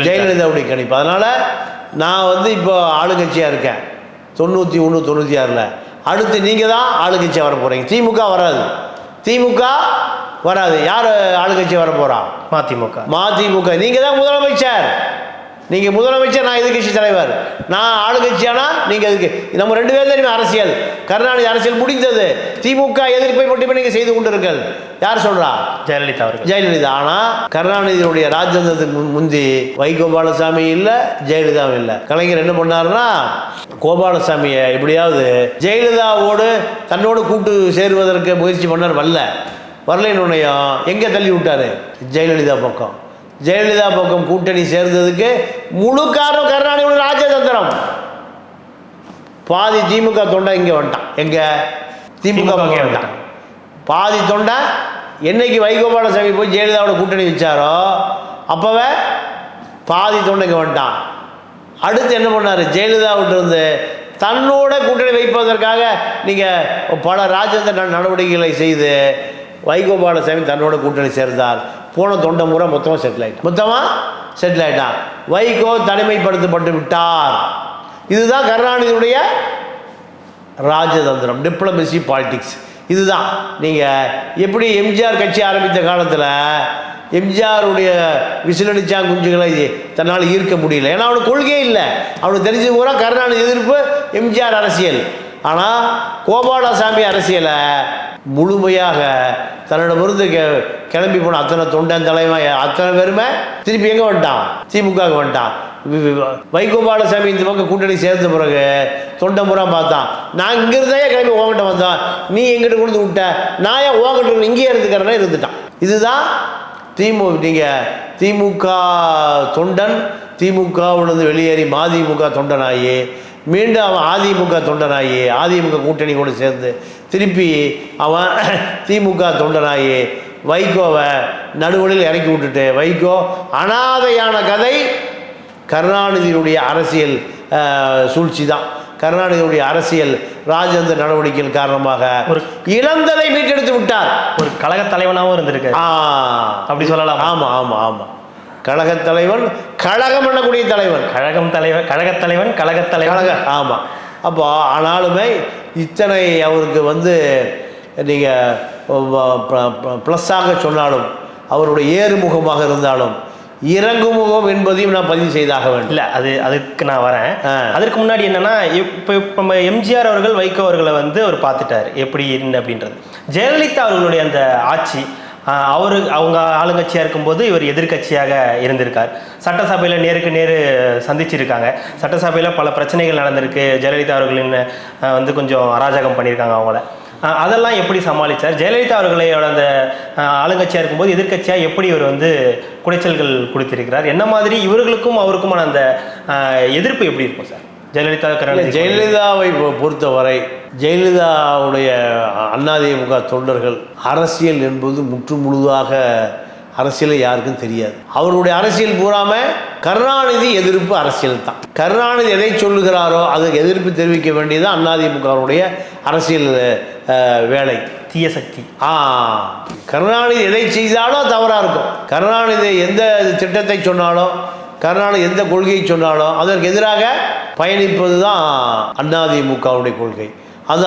ஜெயலலிதாவுடைய கணிப்பு. அதனால் நான் இப்போ ஆளுங்கட்சியாக இருக்கேன் 91, 96. அடுத்து நீங்கள் தான் ஆளுங்கட்சியாக வர போகிறீங்க. திமுக வராது. யார் ஆளுங்கட்சியாக வர போகிறா? மதிமுக. நீங்கள் தான் முதலமைச்சர். நீங்கள் முதலமைச்சர், நான் எதிர்கட்சி தலைவர். நான் ஆளுங்கட்சியானா நீங்கள் எதுக்கு? நம்ம 2 பேர் தான் அரசியல். கருணாநிதி அரசியல் முடிந்தது. திமுக எதிர்ப்பை மட்டுமே நீங்கள் செய்து கொண்டிருங்கள். யார் சொல்கிறா? ஜெயலலிதா. ஆனால் கருணாநிதியுடைய ராஜதந்திரத்துக்கு முந்தி வைகோபாலசாமி இல்லை, ஜெயலலிதாவும் இல்லை. கலைஞர் என்ன பண்ணாருன்னா, கோபாலசாமியை எப்படியாவது ஜெயலலிதாவோடு தன்னோடு கூட்டு சேருவதற்கு முயற்சி பண்ணார். வரலைன்னுடையும் எங்கே தள்ளி விட்டார்? ஜெயலலிதா பக்கம் கூட்டணி சேர்ந்ததுக்கு முழு காரணம் கருணாநிதியோட ராஜதந்திரம். பாதி திமுக தொண்டை இங்கே வந்துட்டான். எங்கே? திமுக வந்துட்டான். பாதி தொண்டை என்னைக்கு வைகோபாலசாமி போய் ஜெயலலிதாவோட கூட்டணி வச்சாரோ அப்போவே பாதி தொண்டை இங்கே வந்துட்டான். அடுத்து என்ன பண்ணார்? ஜெயலலிதாவிட்ட இருந்து தன்னோட கூட்டணி வைப்பதற்காக நீங்கள் பல ராஜதந்திர நடவடிக்கைகளை செய்து வைகோபாலசாமி தன்னோட கூட்டணி சேர்ந்தார். போன தொண்டை முறை மொத்தமாக செட்டில் ஆகிட்டான். வைகோ தனிமைப்படுத்தப்பட்டு விட்டார். இதுதான் கருணாநிதியுடைய ராஜதந்திரம், டிப்ளமசி பாலிடிக்ஸ். இதுதான். நீங்கள் எப்படி எம்ஜிஆர் கட்சி ஆரம்பித்த காலத்தில் எம்ஜிஆருடைய விசிலடிச்சா குஞ்சுகளை தன்னால் ஈர்க்க முடியல. ஏன்னா அவனுக்கு கொள்கையே இல்லை. அவனுக்கு தெரிஞ்சது பூரா கருணாநிதி எதிர்ப்பு, எம்ஜிஆர் அரசியல். ஆனால் கோபாலசாமி அரசியலை முழுமையாக தன்னிடமிருந்து கிளம்பி போன அத்தனை தொண்டன் தலைவன் அத்தனை பேருமே திருப்பி எங்கே வந்துட்டான்? திமுகவுக்கு வந்துட்டான். வைகோபாலசாமி இந்த பக்கம் கூட்டணி சேர்ந்த பிறகு தொண்டமுறை பார்த்தான், நான் இங்கிருந்தே கிளம்பி உங்ககிட்ட வந்தான், நீ எங்கிட்ட கொண்டு விட்ட, நான் ஏன் உங்ககிட்ட இங்கேயே இருந்துக்கிறேன்னா இருந்துட்டான். இதுதான் திமுக தொண்டன் திமுகவிலிருந்து வெளியேறி மதிமுக தொண்டனாகி மீண்டும் அவன் அதிமுக தொண்டனாகி அதிமுக கூட்டணி கூட சேர்ந்து திருப்பி அவன் திமுக தொண்டனாகி வைகோவை நடுவழியில் இறக்கி விட்டுட்டு வைகோ அனாதையான கதை கருணாநிதியுடைய அரசியல் சூழ்ச்சி தான். கருணாநிதியுடைய அரசியல் ராஜேந்திர நடவடிக்கைகள் காரணமாக ஒரு இழந்ததை மீட்டெடுத்து விட்டார். ஒரு கழகத் தலைவனாகவும் இருந்திருக்கு, அப்படி சொல்லலாம். ஆமாம் ஆமாம் ஆமாம், கழகத் தலைவன், கழகம் பண்ணக்கூடிய தலைவன், கழகத் தலைவன், கழகத் தலைவன். ஆமாம். அப்போ ஆனாலுமே இத்தனை அவருக்கு நீங்கள் ப்ளஸ்ஸாக சொன்னாலும் அவருடைய ஏறுமுகமாக இருந்தாலும் இறங்குமுகம் என்பதையும் நான் பதிவு செய்தாக வேண்டும். இல்லை, அதுக்கு நான் வரேன். அதற்கு முன்னாடி என்னன்னா, இப்போ நம்ம எம்ஜிஆர் அவர்கள் வைகோ அவர்களை அவர் பார்த்துட்டார் எப்படி இருந்து அப்படின்றது. ஜெயலலிதா அவர்களுடைய அந்த ஆட்சி, அவங்க ஆளுங்கட்சியாக இருக்கும்போது இவர் எதிர்கட்சியாக இருந்திருக்கார். சட்டசபையில் நேருக்கு நேர் சந்திச்சிருக்காங்க. சட்டசபையில் பல பிரச்சனைகள் நடந்திருக்கு. ஜெயலலிதா அவர்களின் கொஞ்சம் அராஜகம் பண்ணியிருக்காங்க அவங்கள. அதெல்லாம் எப்படி சமாளித்தார்? ஜெயலலிதா அவர்களோட அந்த ஆளுங்கட்சியாக இருக்கும்போது எதிர்கட்சியாக எப்படி இவர் குடைச்சல்கள் கொடுத்திருக்கிறார்? என்ன மாதிரி இவர்களுக்கும் அவருக்குமான அந்த எதிர்ப்பு எப்படி இருக்கும் சார்? ஜெயலலிதாவை பொறுத்தவரை ஜெயலலிதாவுடைய அதிமுக தொண்டர்கள் அரசியல் என்பது முற்று முழுதாக அரசியல் யாருக்கும் தெரியாது. அவருடைய அரசியல் பூராம கருணாநிதி எதிர்ப்பு அரசியல் தான். கருணாநிதி எதை சொல்லுகிறாரோ அதுக்கு எதிர்ப்பு தெரிவிக்க வேண்டியது அதிமுகவுடைய அரசியல் வேலை. தீய சக்தி. கருணாநிதி எதை செய்தாலும் தவறாக இருக்கும். கருணாநிதி எந்த திட்டத்தை சொன்னாலும், கருணாநிதி எந்த கொள்கையை சொன்னாலும் அதற்கு எதிராக பயணிப்பது தான் அதிமுகவுடைய கொள்கை.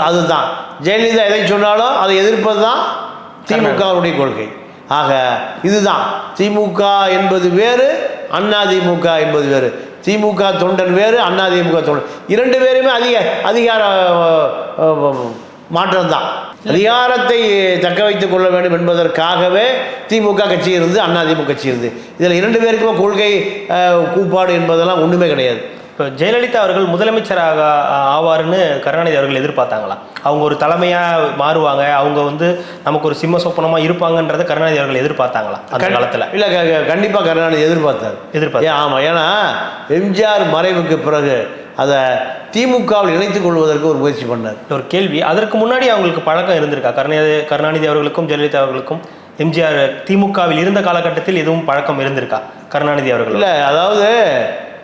அதுதான் ஜெயலலிதா எதை சொன்னாலும் அதை எதிர்ப்பது தான் திமுகவுடைய கொள்கை. ஆக இதுதான் திமுக என்பது வேறு, அதிமுக என்பது வேறு. திமுக தொண்டன் வேறு, அதிமுக தொண்டன், இரண்டு பேருமே அதிகார மாற்றம்தான். அதிகாரத்தை தக்க வைத்துக் கொள்ள வேண்டும் என்பதற்காகவே திமுக கட்சி இருந்து அதிமுக கட்சி இருந்து, இதில் இரண்டு பேருக்குமே கொள்கை கூப்பாடு என்பதெல்லாம் ஒன்றுமே கிடையாது. இப்போ ஜெயலலிதா அவர்கள் முதலமைச்சராக ஆவார்னு கருணாநிதி அவர்கள் எதிர்பார்த்தாங்களா? அவங்க ஒரு தலைமையாக மாறுவாங்க, அவங்க நமக்கு ஒரு சிம்ம சொப்பனமாக இருப்பாங்கன்றதை கருணாநிதி அவர்கள் எதிர்பார்த்தாங்களா அந்த காலத்தில்? இல்லை, கண்டிப்பாக கருணாநிதி எதிர்பார்த்தார். ஆமாம், ஏன்னா எம்ஜிஆர் மறைவுக்கு பிறகு அதை திமுகவில் இணைத்துக் கொள்வதற்கு ஒரு முயற்சி பண்ணார். ஒரு கேள்வி, அதற்கு முன்னாடி அவங்களுக்கு பழக்கம் இருந்திருக்கா? கருணாநிதி அவர்களுக்கும் ஜெயலலிதா அவர்களுக்கும் எம்ஜிஆர் திமுகவில் இருந்த காலகட்டத்தில் எதுவும் பழக்கம் இருந்திருக்கா கருணாநிதி அவர்கள்? இல்லை, அதாவது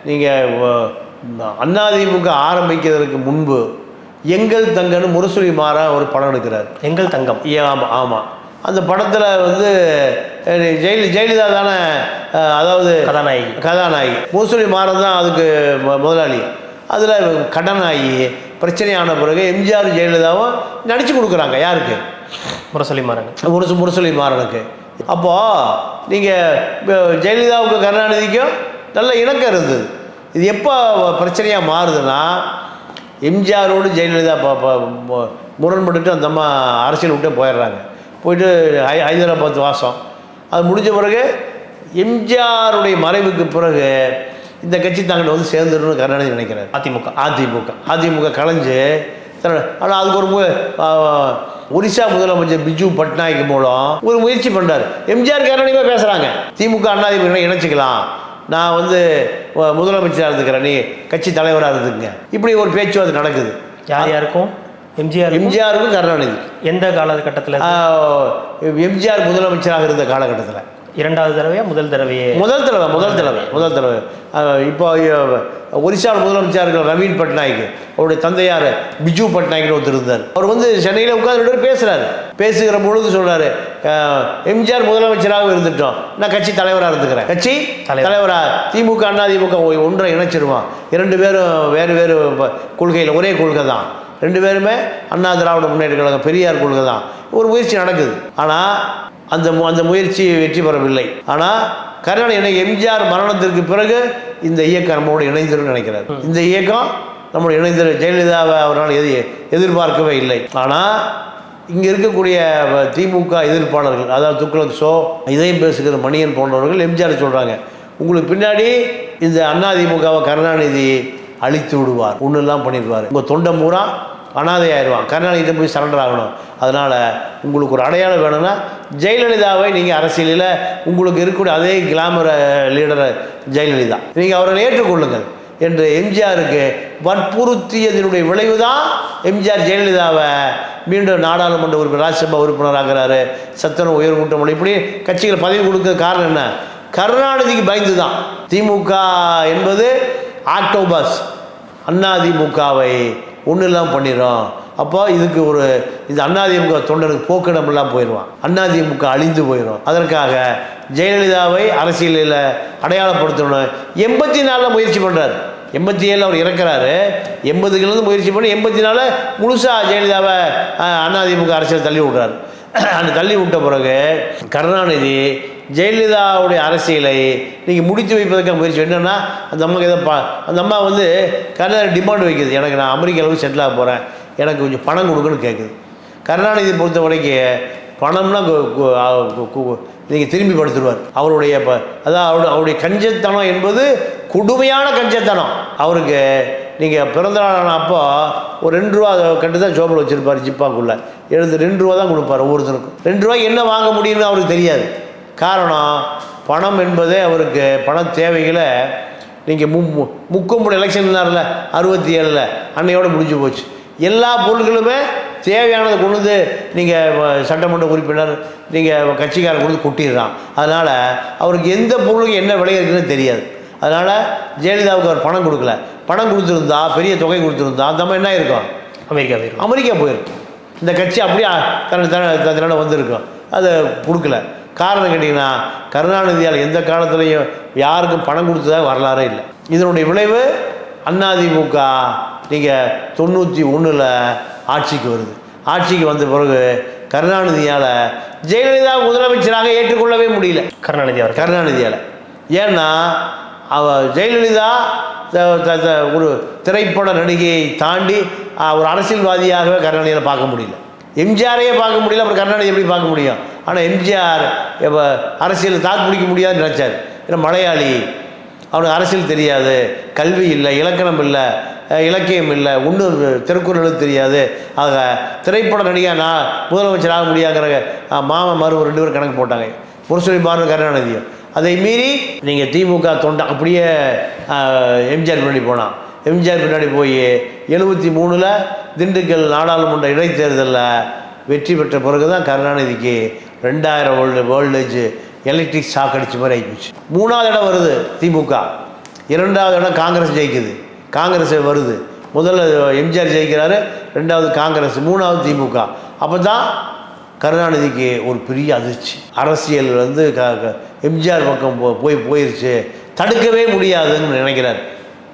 நீங்கள் அதிமுக ஆரம்பிக்கிறதுக்கு முன்பு எங்கள் தங்கன்னு முரசொலி மாறா ஒரு படம் எடுக்கிறார். எங்கள் தங்கம். ஆமாம் ஆமாம். அந்த படத்தில் ஜெயலலிதா தானே, அதாவது கதாநாயகி. முரசொலி மாறன் தான் அதுக்கு முதலாளி. அதில் கடனாகி பிரச்சனையான பிறகு எம்ஜிஆர் ஜெயலலிதாவும் நடிச்சு கொடுக்குறாங்க. யாருக்கு? முரசொலி மாறனுக்கு. அப்போது நீங்கள் ஜெயலலிதாவுக்கும் கருணாநிதிக்கும் நல்ல இணக்கம் இருந்தது. இது எப்போ பிரச்சனையாக மாறுதுன்னா, எம்ஜிஆரோடு ஜெயலலிதா முரண்பட்டுட்டு அந்த அம்மா அரசியல் விட்டே போயிடுறாங்க. போயிட்டு ஹைதராபாத் வாசம். அது முடிஞ்ச பிறகு எம்ஜிஆருடைய மறைவுக்கு பிறகு இந்த கட்சி தாங்கள் சேர்ந்துடணும்னு கருணாநிதி நினைக்கிறார். அதிமுக கலைஞ்சு, ஆனால் அதுக்கு ஒரு ஒரிசா முதலமைச்சர் பிஜு பட்நாயக் மூலம் ஒரு முயற்சி பண்ணுறாரு. எம்ஜிஆர் கருணாநிதியாக பேசுகிறாங்க, திமுக அதிமுக இணைச்சிக்கலாம், நான் முதலமைச்சராக இருந்துக்கிறேன், நீ கட்சி தலைவராக இருந்துங்க. இப்படி ஒரு பேச்சுவார்த்தை நடக்குது. யாருக்கும்? எம்ஜிஆருக்கும் கருணாநிதி. எந்த காலகட்டத்தில்? எம்ஜிஆர் முதலமைச்சராக இருந்த காலகட்டத்தில். இரண்டாவது தடவையா? முதல் தடவை. இப்போ ஒரிசாவில் முதலமைச்சர் இருக்கிற நவீன் பட்நாயக், அவருடைய தந்தையார் பிஜு பட்நாயக்னு ஒருத்தர் இருந்தார். அவர் சென்னையில் உட்கார்ந்து 2 பேர் பேசுகிறாரு. பேசுகிற பொழுது சொல்கிறாரு, எம்ஜிஆர் முதலமைச்சராக இருந்துட்டோம், நான் கட்சி தலைவராக இருந்துக்கிறேன், கட்சி தலைவராக திமுக அதிமுக ஒன்றை இணைச்சிருவான். 2 பேரும் வேறு கொள்கையில், ஒரே கொள்கை தான். 2 பேருமே அண்ணா திராவிட முன்னேற்ற கழகம், பெரியார் கொள்கை தான். ஒரு முயற்சி நடக்குது. ஆனால் அந்த முயற்சி வெற்றி பெறவில்லை. ஆனால் கருணாநிதி எம்ஜிஆர் மரணத்திற்கு பிறகு இந்த இயக்கம் நம்மளோட இணைந்திருன்னு நினைக்கிறார். இந்த இயக்கம் நம்மளோட இணைந்திரு. ஜெயலலிதாவை அவரால் எதிர்பார்க்கவே இல்லை. ஆனால் இங்கே இருக்கக்கூடிய திமுக எதிர்ப்பாளர்கள், அதாவது துக்ளக் ஷோ, இதையும் பேசுகிற மணியன் போன்றவர்கள் எம்ஜிஆர் சொல்கிறாங்க, உங்களுக்கு பின்னாடி இந்த அதிமுகவை கருணாநிதி அழித்து விடுவார், ஒன்றுலாம் பண்ணிடுவார், உங்கள் தொண்டை பூரா அனாதை ஆயிடுவான், கருணாநிதியை போய் சரண்டர் ஆகணும், அதனால் உங்களுக்கு ஒரு அடையாளம் வேணும்னா ஜெயலலிதாவை நீங்கள் அரசியலில் உங்களுக்கு இருக்கக்கூடிய அதே கிளாமர் லீடர் ஜெயலலிதா, நீங்கள் அவரை ஏற்றுக்கொள்ளுங்கள் என்று எம்ஜிஆருக்கு வற்புறுத்தியதனுடைய விளைவு தான் எம்ஜிஆர் ஜெயலலிதாவை மீண்டும் நாடாளுமன்ற உறுப்பினர், ராஜ்யசபா உறுப்பினர் ஆகிறாரு, சத்துணவு உயர்கூட்டம், இப்படி கட்சிகள் பதவி கொடுக்க காரணம் என்ன? கருணாநிதிக்கு பயந்து தான். திமுக என்பது ஆக்டோபஸ், அதிமுகவை ஒன்றும் இல்லாமல் பண்ணிடும். அப்போ இதுக்கு ஒரு இந்த அதிமுக தொண்டனுக்கு போக்கிடமெல்லாம் போயிடுவான், அதிமுக அழிந்து போயிடும். அதற்காக ஜெயலலிதாவை அரசியலில் அடையாளப்படுத்தணும் 84 முயற்சி பண்ணுறாரு. 87 அவர் இறக்குறாரு, 80லேருந்து முயற்சி பண்ணி 84 முழுசாக ஜெயலலிதாவை அதிமுக அரசியல் தள்ளி விட்றாரு. அந்த தள்ளி விட்ட பிறகு கருணாநிதி ஜெயலலிதாவுடைய அரசியலை நீங்கள் முடித்து வைப்பதற்காக முயற்சி என்னென்னா, அந்த அம்மாவுக்கு எதை அந்த அம்மா கருணாநிதி டிமாண்ட் வைக்குது, எனக்கு நான் அமெரிக்காவுக்கு செட்டில் ஆக போகிறேன், எனக்கு கொஞ்சம் பணம் கொடுக்குன்னு கேட்குது. கருணாநிதி பொறுத்த வரைக்கும் பணம்னா நீங்கள் திரும்பி படுத்துருவார். அவருடைய அதாவது அவருடைய கஞ்சத்தனம் என்பது கொடுமையான கஞ்சத்தனம். அவருக்கு நீங்கள் பிறந்தநாளான அப்போ ஒரு 2 ரூபா கட்டு தான் ஜோபில் வச்சுருப்பார், ஜிப்பாக்குள்ளே எழுந்து 2 ரூபா தான் கொடுப்பார் ஒவ்வொருத்தருக்கும். 2 ரூபாய்க்கு என்ன வாங்க முடியும்னு அவருக்கு தெரியாது. காரணம், பணம் என்பதே அவருக்கு பண தேவைகளை நீங்கள் முக்கொம்புடைய எலெக்ஷன் இருந்தார்ல 67 அன்னையோடு முடிஞ்சு போச்சு. எல்லா பொருட்களுமே தேவையானதை கொண்டு வந்து நீங்கள் சட்டமன்ற உறுப்பினர், நீங்கள் கட்சிக்காரர் கொண்டு கொட்டிடுறான். அதனால் அவருக்கு எந்த பொருளுக்கு என்ன விலை இருக்குன்னு தெரியாது. அதனால் ஜெயலலிதாவுக்கு அவர் பணம் கொடுக்கல. பணம் கொடுத்துருந்தா, பெரிய தொகை கொடுத்துருந்தா அந்த மாதிரி என்ன இருக்கும், அமெரிக்கா போயிருக்கும். இந்த கட்சி அப்படியே தன்னோட வந்திருக்கும். அதை கொடுக்கல. காரணம் கேட்டிங்கன்னா, கருணாநிதியால் எந்த காலத்துலேயும் யாருக்கும் பணம் கொடுத்ததாக வரலாறே இல்லை. இதனுடைய விளைவு அதிமுக நீங்கள் 91 ஆட்சிக்கு வருது. ஆட்சிக்கு வந்த பிறகு கருணாநிதியால் ஜெயலலிதா முதலமைச்சராக ஏற்றுக்கொள்ளவே முடியல கருணாநிதியால். ஏன்னா ஜெயலலிதா ஒரு திரைப்பட நடிகையை தாண்டி ஒரு அரசியல்வாதியாகவே கருணாநிதியால் பார்க்க முடியல. எம்ஜிஆரையே பார்க்க முடியல, அப்புறம் கருணாநிதி எப்படி பார்க்க முடியும்? ஆனால் எம்ஜிஆர் அரசியல் தாக்கு பிடிக்க முடியாதுன்னு நினச்சார். ஏன்னா மலையாளி, அவனுக்கு அரசியல் தெரியாது, கல்வி இல்லை, இலக்கணம் இல்லை, இலக்கியம் இல்லை, ஒன்றும் திருக்குறள் தெரியாது. ஆக திரைப்பட நடிகர் நான் முதலமைச்சர் ஆக முடியாங்கிற மாமன் மறு 2 பேர் கணக்கு போட்டாங்க, முரசொலி பாரதி கருணாநிதியும். அதை மீறி நீங்கள் திமுக தொண்டை அப்படியே எம்ஜிஆர் பின்னாடி போனான். எம்ஜிஆர் பின்னாடி போய் 73 திண்டுக்கல் நாடாளுமன்ற இடைத்தேர்தலில் வெற்றி பெற்ற பிறகு தான் கருணாநிதிக்கு 2000 வேர்ல்டேஜ் எலக்ட்ரிக் ஷாக் அடிச்ச மாதிரி ஆகிப்போச்சு. 3வது இடம் வருது திமுக, 2வது இடம் காங்கிரஸ் ஜெயிக்குது, காங்கிரஸ் வருது. முதல்ல எம்ஜிஆர் ஜெயிக்கிறாரு, 2வது காங்கிரஸ், 3வது திமுக. அப்போ தான் கருணாநிதிக்கு ஒரு பெரிய அதிர்ச்சி. அரசியல் எம்ஜிஆர் பக்கம் போயிடுச்சு, தடுக்கவே முடியாதுன்னு நினைக்கிறார்.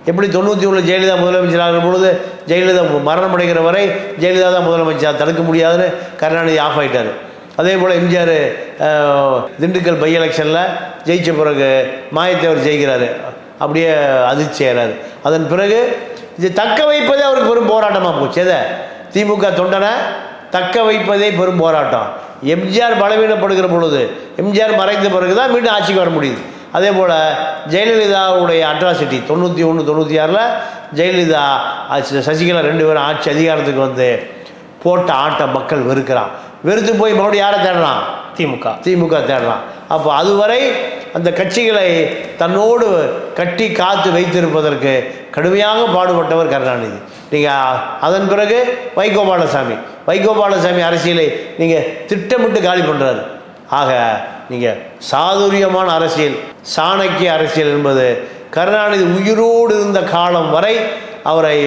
எப்படி 91 ஜெயலலிதா முதலமைச்சர் ஆகிற பொழுது ஜெயலலிதா மரணம் அடைகிற வரை ஜெயலலிதா தான் முதலமைச்சர், தடுக்க முடியாதுன்னு கருணாநிதி ஆஃப் ஆகிட்டார். அதே போல் எம்ஜிஆர் திண்டுக்கல் பை எலெக்ஷனில் ஜெயித்த பிறகு மாயத்தேவர் ஜெயிக்கிறாரு, அப்படியே அதிர்ச்சி ஆகிறாரு. அதன் பிறகு இது தக்க வைப்பதே அவருக்கு பெரும் போராட்டமாக போச்சு. எதை திமுக தொண்டனை தக்க வைப்பதே பெரும் போராட்டம். எம்ஜிஆர் பலவீனப்படுகிற பொழுது, எம்ஜிஆர் மறைந்த பிறகு தான் மீண்டும் ஆட்சிக்கு வர முடியுது. அதே போல் ஜெயலலிதாவுடைய அட்ராசிட்டி 91, 96 ஜெயலலிதா சசிகலா 2 பேரும் ஆட்சி அதிகாரத்துக்கு போட்ட ஆட்ட மக்கள் வெறுக்கிறான். வெறுத்து போய் மறுபடியும் யாரை தேடுறான்? திமுக தேடுறான். அப்போ அதுவரை அந்த கட்சிகளை தன்னோடு கட்டி காத்து வைத்திருப்பதற்கு கடுமையாக பாடுபட்டவர் கருணாநிதி. நீங்கள் அதன் பிறகு வைகோபாலசாமி அரசியலை நீங்கள் திட்டமிட்டு காலி பண்ணுறாரு. ஆக நீங்கள் சாதுரியமான அரசியல், சாணக்கிய அரசியல் என்பது கருணாநிதி உயிரோடு இருந்த காலம் வரை அவரை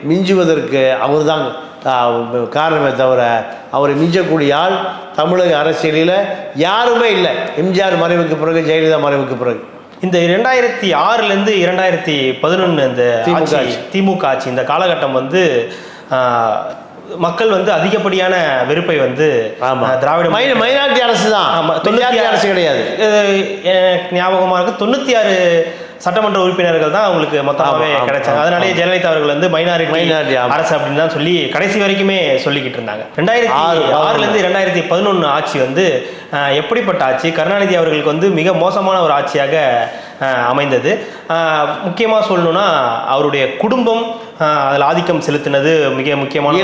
மிஞ்சுவதற்கு அவர் தான் காரணமே தவிர அவரை மிஞ்சக்கூடிய ஆள் தமிழக அரசியலில் யாருமே இல்லை. எம்ஜிஆர் மறைவுக்கு பிறகு, ஜெயலலிதா மறைவுக்கு பிறகு. இந்த 2006 2011 இந்த திமுக ஆட்சி, இந்த காலகட்டம் மக்கள் அதிகப்படியான வெறுப்பை திராவிட மைனாரிட்டி அரசு தான், அரசு கிடையாது. ஞாபகமாக இருக்கு 96 சட்டமன்ற உறுப்பினர்கள் தான் அவங்களுக்கு மொத்தமாகவே கிடைச்சாங்க. அதனாலேயே ஜெயலலிதா அவர்கள் வந்து மைனாரிட்டி அரசு அப்படின்னு தான் சொல்லி கடைசி வரைக்குமே சொல்லிக்கிட்டு இருந்தாங்க. 2006 2011 ஆட்சி வந்து எப்படிப்பட்ட ஆட்சி? கருணாநிதி அவர்களுக்கு வந்து மிக மோசமான ஒரு ஆட்சியாக அமைந்தது. முக்கியமாக சொல்லணும்னா அவருடைய குடும்பம் அதில் ஆதிக்கம் செலுத்தினது மிக முக்கியமான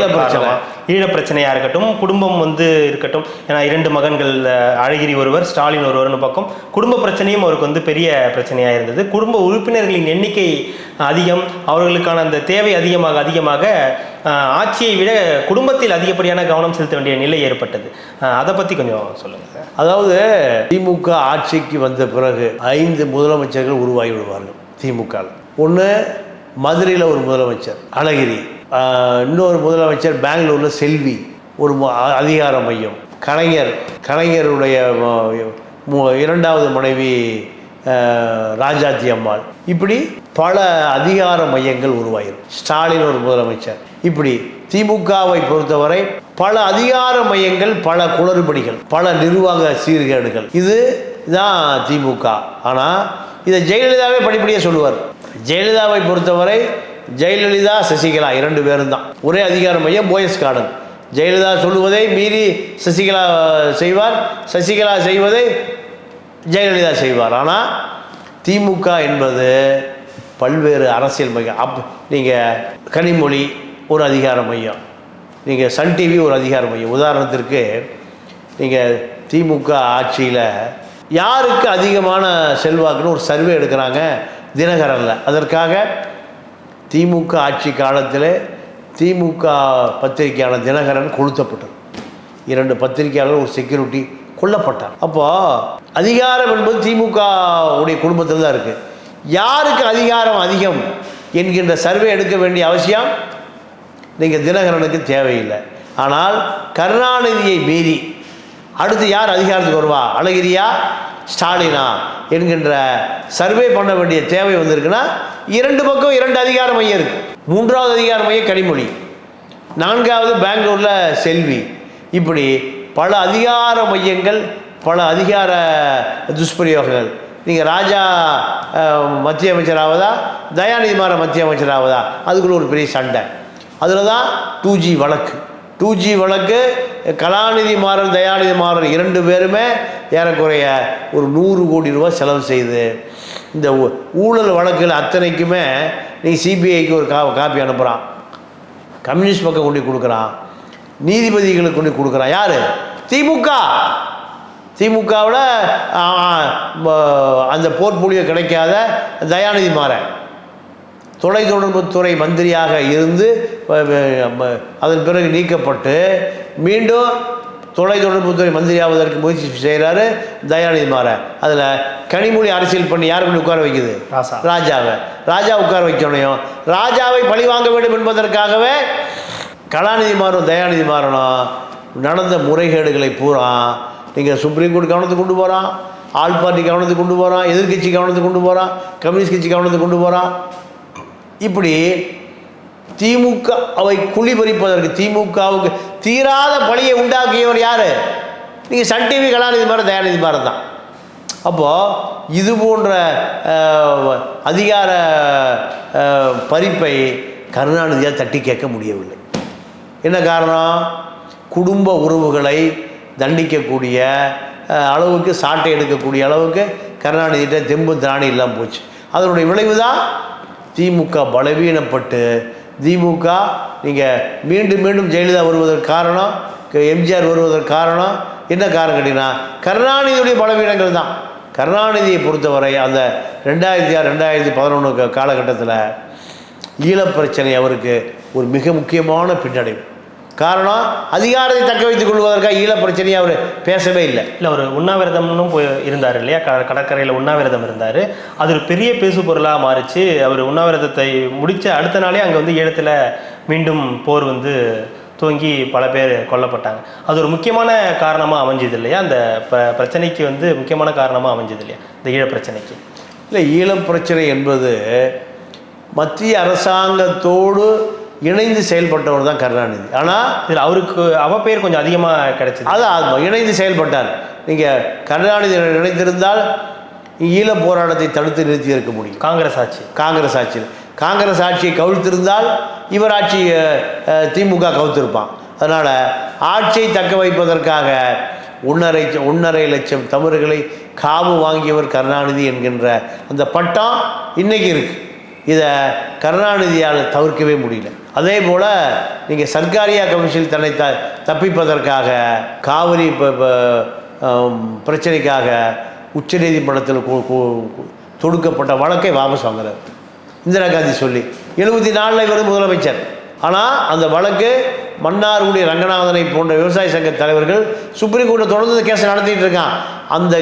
ஈழப்பிரச்சனையாக இருக்கட்டும், குடும்பம் வந்து இருக்கட்டும். ஏன்னா 2 மகன்கள், அழகிரி ஒருவர், ஸ்டாலின் ஒருவர்னு பக்கம், குடும்ப பிரச்சனையும் அவருக்கு வந்து பெரிய பிரச்சனையாக இருந்தது. குடும்ப உறுப்பினர்களின் எண்ணிக்கை அதிகம், அவர்களுக்கான அந்த தேவை அதிகமாக ஆட்சியை விட குடும்பத்தில் அதிகப்படியான கவனம் செலுத்த வேண்டிய நிலை ஏற்பட்டது. அதை பற்றி கொஞ்சம் சொல்லுங்கள். அதாவது திமுக ஆட்சிக்கு வந்த பிறகு 5 முதலமைச்சர்கள் உருவாகி விடுவார்கள் திமுக. ஒன்று மதுரையில் ஒரு முதலமைச்சர் அழகிரி, இன்னொரு முதலமைச்சர் பெங்களூரில் செல்வி, ஒரு அதிகார மையம். கலைஞருடைய 2வது மனைவி ராஜாத்தி அம்மாள். இப்படி பல அதிகார மையங்கள் உருவாகிடும். ஸ்டாலின் ஒரு முதலமைச்சர். இப்படி திமுகவை பொறுத்தவரை பல அதிகார மையங்கள், பல குளறுபடிகள், பல நிர்வாக சீர்கேடுகள். இதுதான் திமுக. ஆனால் இதை ஜெயலலிதாவே படிப்படியாக சொல்லுவார். ஜெயலலிதாவை பொறுத்தவரை ஜெயலலிதா, சசிகலா 2 பேரும் தான் ஒரே அதிகார மையம், போயஸ் கார்டன். ஜெயலலிதா சொல்லுவதை மீறி சசிகலா செய்வார், சசிகலா செய்வதை ஜெயலலிதா செய்வார். ஆனால் திமுக என்பது பல்வேறு அரசியல் மையம். நீங்கள் கனிமொழி ஒரு அதிகார மையம், நீங்கள் சன் டிவி ஒரு அதிகார மையம். உதாரணத்திற்கு நீங்கள் திமுக ஆட்சியில் யாருக்கு அதிகமான செல்வாக்குன்னு ஒரு சர்வே எடுக்கிறாங்க தினகரனில். அதற்காக திமுக ஆட்சி காலத்தில் திமுக பத்திரிகையான தினகரன் கொளுத்தப்பட்டது. 2 பத்திரிகையாளர்கள், ஒரு செக்யூரிட்டி கொல்லப்பட்டார். அப்போது அதிகாரம் என்பது திமுக உடைய குடும்பத்தில் தான் இருக்குது. யாருக்கு அதிகாரம் அதிகம் என்கின்ற சர்வே எடுக்க வேண்டிய அவசியம் நீங்கள் தினகரனுக்கு தேவையில்லை. ஆனால் கருணாநிதியை மீறி அடுத்து யார் அதிகாரத்துக்கு வருவா, அழகிரியா ஸ்டாலினா என்கின்ற சர்வே பண்ண வேண்டிய தேவை வந்திருக்குன்னா 2 பக்கம் 2 அதிகார மையம் இருக்குது. 3வது அதிகார மையம் கனிமொழி, 4வது பெங்களூரில் செல்வி. இப்படி பல அதிகார மையங்கள், பல அதிகார துஷ்பிரயோகங்கள். நீங்கள் ராஜா மத்திய அமைச்சராவதா, தயாநிதி மாறன் மத்திய அமைச்சராவதா, அதுக்குள்ள ஒரு பெரிய சண்டை. அதில் தான் 2G வழக்கு. 2G வழக்கு கலாநிதி மாறன், தயாநிதி மாறன் 2 பேருமே ஏறக்குறைய ஒரு 100 கோடி ரூபா செலவு செய்து இந்த ஊழல் வழக்குகள் அத்தனைக்குமே நீ சிபிஐக்கு ஒரு காப்பி அனுப்புகிறான், கம்யூனிஸ்ட் பக்கம் கொண்டு கொடுக்குறான், நீதிபதிகளுக்கு கொண்டு கொடுக்குறான். யார்? திமுகவில் அந்த போர்ட்போலியோ கிடைக்காத தயாநிதி மாறன் தொலைத்தொடர்புத்துறை மந்திரியாக இருந்து அதன் பிறகு நீக்கப்பட்டு மீண்டும் தொலைத்தொடர்புத்துறை மந்திரியாவதற்கு முயற்சி செய்கிறாரு தயாநிதி மாறன். அதில் கனிமொழி அரசியல் பண்ணி யார் பண்ணி உட்கார வைக்குது? ராஜா உட்கார வைக்கணும். ராஜாவை பழி வாங்க வேண்டும் என்பதற்காகவே கலாநிதி மாறன், தயாநிதி மாறனும் நடந்த முறைகேடுகளை பூரா நீங்கள் சுப்ரீம் கோர்ட் கவனத்துக்கு கொண்டு போகிறான், ஆல் பார்ட்டி கவனத்துக்கு கொண்டு போகிறான், எதிர்கட்சி கவனத்துக்கு கொண்டு போகிறான், கம்யூனிஸ்ட் கட்சி கவனத்துக்கு கொண்டு போகிறான். இப்படி திமுக அவை குழிபறிப்பதற்கு, திமுகவுக்கு தீராத பழியை உண்டாக்கியவர் யார்? நீங்கள் சன் டிவி கலாநிதி மாறன், தயாநிதி மாறன் தான். அப்போது இது போன்ற அதிகார பறிப்பை கருணாநிதியால் தட்டி கேட்க முடியவில்லை. என்ன காரணம்? குடும்ப உறவுகளை தண்டிக்கக்கூடிய அளவுக்கு, சாட்டை எடுக்கக்கூடிய அளவுக்கு கருணாநிதியிட்ட தெம்பு திராணி இல்லாமல் போச்சு. அதனுடைய விளைவு தான் திமுக பலவீனப்பட்டு, திமுக நீங்கள் மீண்டும் மீண்டும் ஜெயலலிதா வருவதற்கு காரணம், எம்ஜிஆர் வருவதற்கு காரணம் என்ன காரணம் கேட்டிங்கன்னா கருணாநிதியுடைய பலவீனங்கள் தான். கருணாநிதியை பொறுத்தவரை அந்த 2006 2011 காலகட்டத்தில் ஈழப்பிரச்சனை அவருக்கு ஒரு மிக முக்கியமான பின்னடைவு. காரணம், அதிகாரத்தை தக்க வைத்துக் கொள்வதற்காக ஈழப்பிரச்சனையை அவர் பேசவே இல்லை. அவர் உண்ணாவிரதம்னும் போய் இருந்தார் இல்லையா, கடற்கரையில் உண்ணாவிரதம் இருந்தார். அது ஒரு பெரிய பேசு பொருளாக மாறிச்சு. அவர் உண்ணாவிரதத்தை முடித்த அடுத்த நாளே அங்கே வந்து ஈழத்தில் மீண்டும் போர் வந்து துவங்கி பல பேர் கொல்லப்பட்டாங்க. அது ஒரு முக்கியமான காரணமாக அமைஞ்சது இல்லையா, அந்த பிரச்சனைக்கு வந்து முக்கியமான காரணமாக அமைஞ்சது இல்லையா இந்த ஈழப்பிரச்சனைக்கு? இல்லை, ஈழப்பிரச்சனை என்பது மத்திய அரசாங்கத்தோடு இணைந்து செயல்பட்டவர் தான் கருணாநிதி. ஆனால் இதில் அவருக்கு அவப்பெயர் கொஞ்சம் அதிகமாக கிடைச்சிது. அதான் இணைந்து செயல்பட்டார். நீங்கள் கருணாநிதி நினைத்திருந்தால் ஈழப் போராட்டத்தை தடுத்து நிறுத்தி இருக்க முடியும். காங்கிரஸ் ஆட்சியை கவிழ்த்திருந்தால் இவர் ஆட்சி திமுக கவிழ்த்திருப்பான். அதனால் ஆட்சியை தக்க வைப்பதற்காக 1.5 லட்சம் தமிழர்களை காவு வாங்கியவர் கருணாநிதி என்கின்ற அந்த பட்டம் இன்னைக்கு இருக்கு. இதை கருணாநிதியால் தவிர்க்கவே முடியல. அதே போல் நீங்கள் சர்க்காரியா கமிஷனில் தன்னை தப்பிப்பதற்காக காவிரி பிரச்சனைக்காக உச்சநீதிமன்றத்தில் தொடுக்கப்பட்ட வழக்கை வாபஸ் வாங்குறார் இந்திரா காந்தி சொல்லி. 74 இவர் முதலமைச்சர். ஆனால் அந்த வழக்கு மன்னார்குடி ரங்கநாதனை போன்ற விவசாய சங்க தலைவர்கள் சுப்ரீம் கோர்ட்டில் தொடர்ந்து கேஸ் நடத்திட்டு இருக்கான். அந்த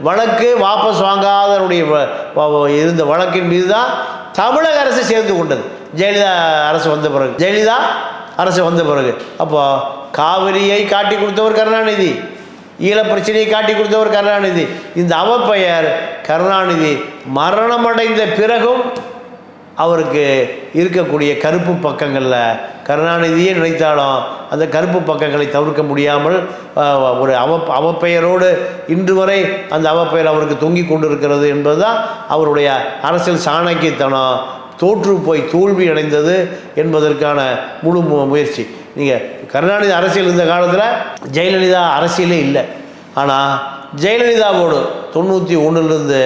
வழக்கு வாபஸ் வாங்காதனுடைய இருந்த வழக்கின் மீது தான் தமிழக அரசு சேர்ந்து கொண்டது. ஜெயலலிதா அரசு வந்த பிறகு அப்போ காவிரியை காட்டி கொடுத்தவர் கருணாநிதி, ஈழப் பிரச்சனையை காட்டி கொடுத்தவர் கருணாநிதி. இந்த அவப்பெயர் கருணாநிதி மரணமடைந்த பிறகும் அவருக்கு இருக்கக்கூடிய கருப்பு பக்கங்களில் கருணாநிதியே நினைத்தாலும் அந்த கருப்பு பக்கங்களை தவிர்க்க முடியாமல் ஒரு அவப்பெயரோடு இன்று வரை அந்த அவப்பெயர் அவருக்கு தொங்கி கொண்டிருக்கிறது என்பது தான் அவருடைய அரசியல் சாணக்கியத்தனம் தோற்று போய் தோல்வி அடைந்தது என்பதற்கான முழு முயற்சி. நீங்கள் கருணாநிதி அரசியல் இருந்த காலத்தில் ஜெயலலிதா அரசியலே இல்லை. ஆனால் ஜெயலலிதாவோடு 91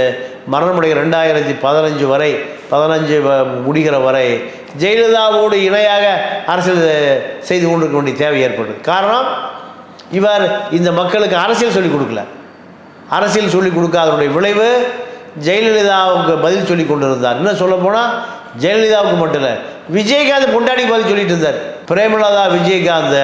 மரணமுடைய 2015 வரை 15 முடிகிற வரை ஜெயலலிதாவோடு இணையாக அரசியல் செய்து கொண்டிருக்க வேண்டிய தேவை ஏற்பட்டது. காரணம், இவர் இந்த மக்களுக்கு அரசியல் சொல்லிக் கொடுக்கல. அரசியல் சொல்லிக் கொடுக்காதனுடைய விளைவு ஜெயலலிதாவுக்கு பதில் சொல்லி கொண்டிருந்தார். இன்னும் சொல்ல போனால் ஜெயலலிதாவுக்கு மட்டும் இல்லை, விஜயகாந்த் பொண்டாடி பதில் சொல்லிட்டு இருந்தார். பிரேமலதா விஜயகாந்த்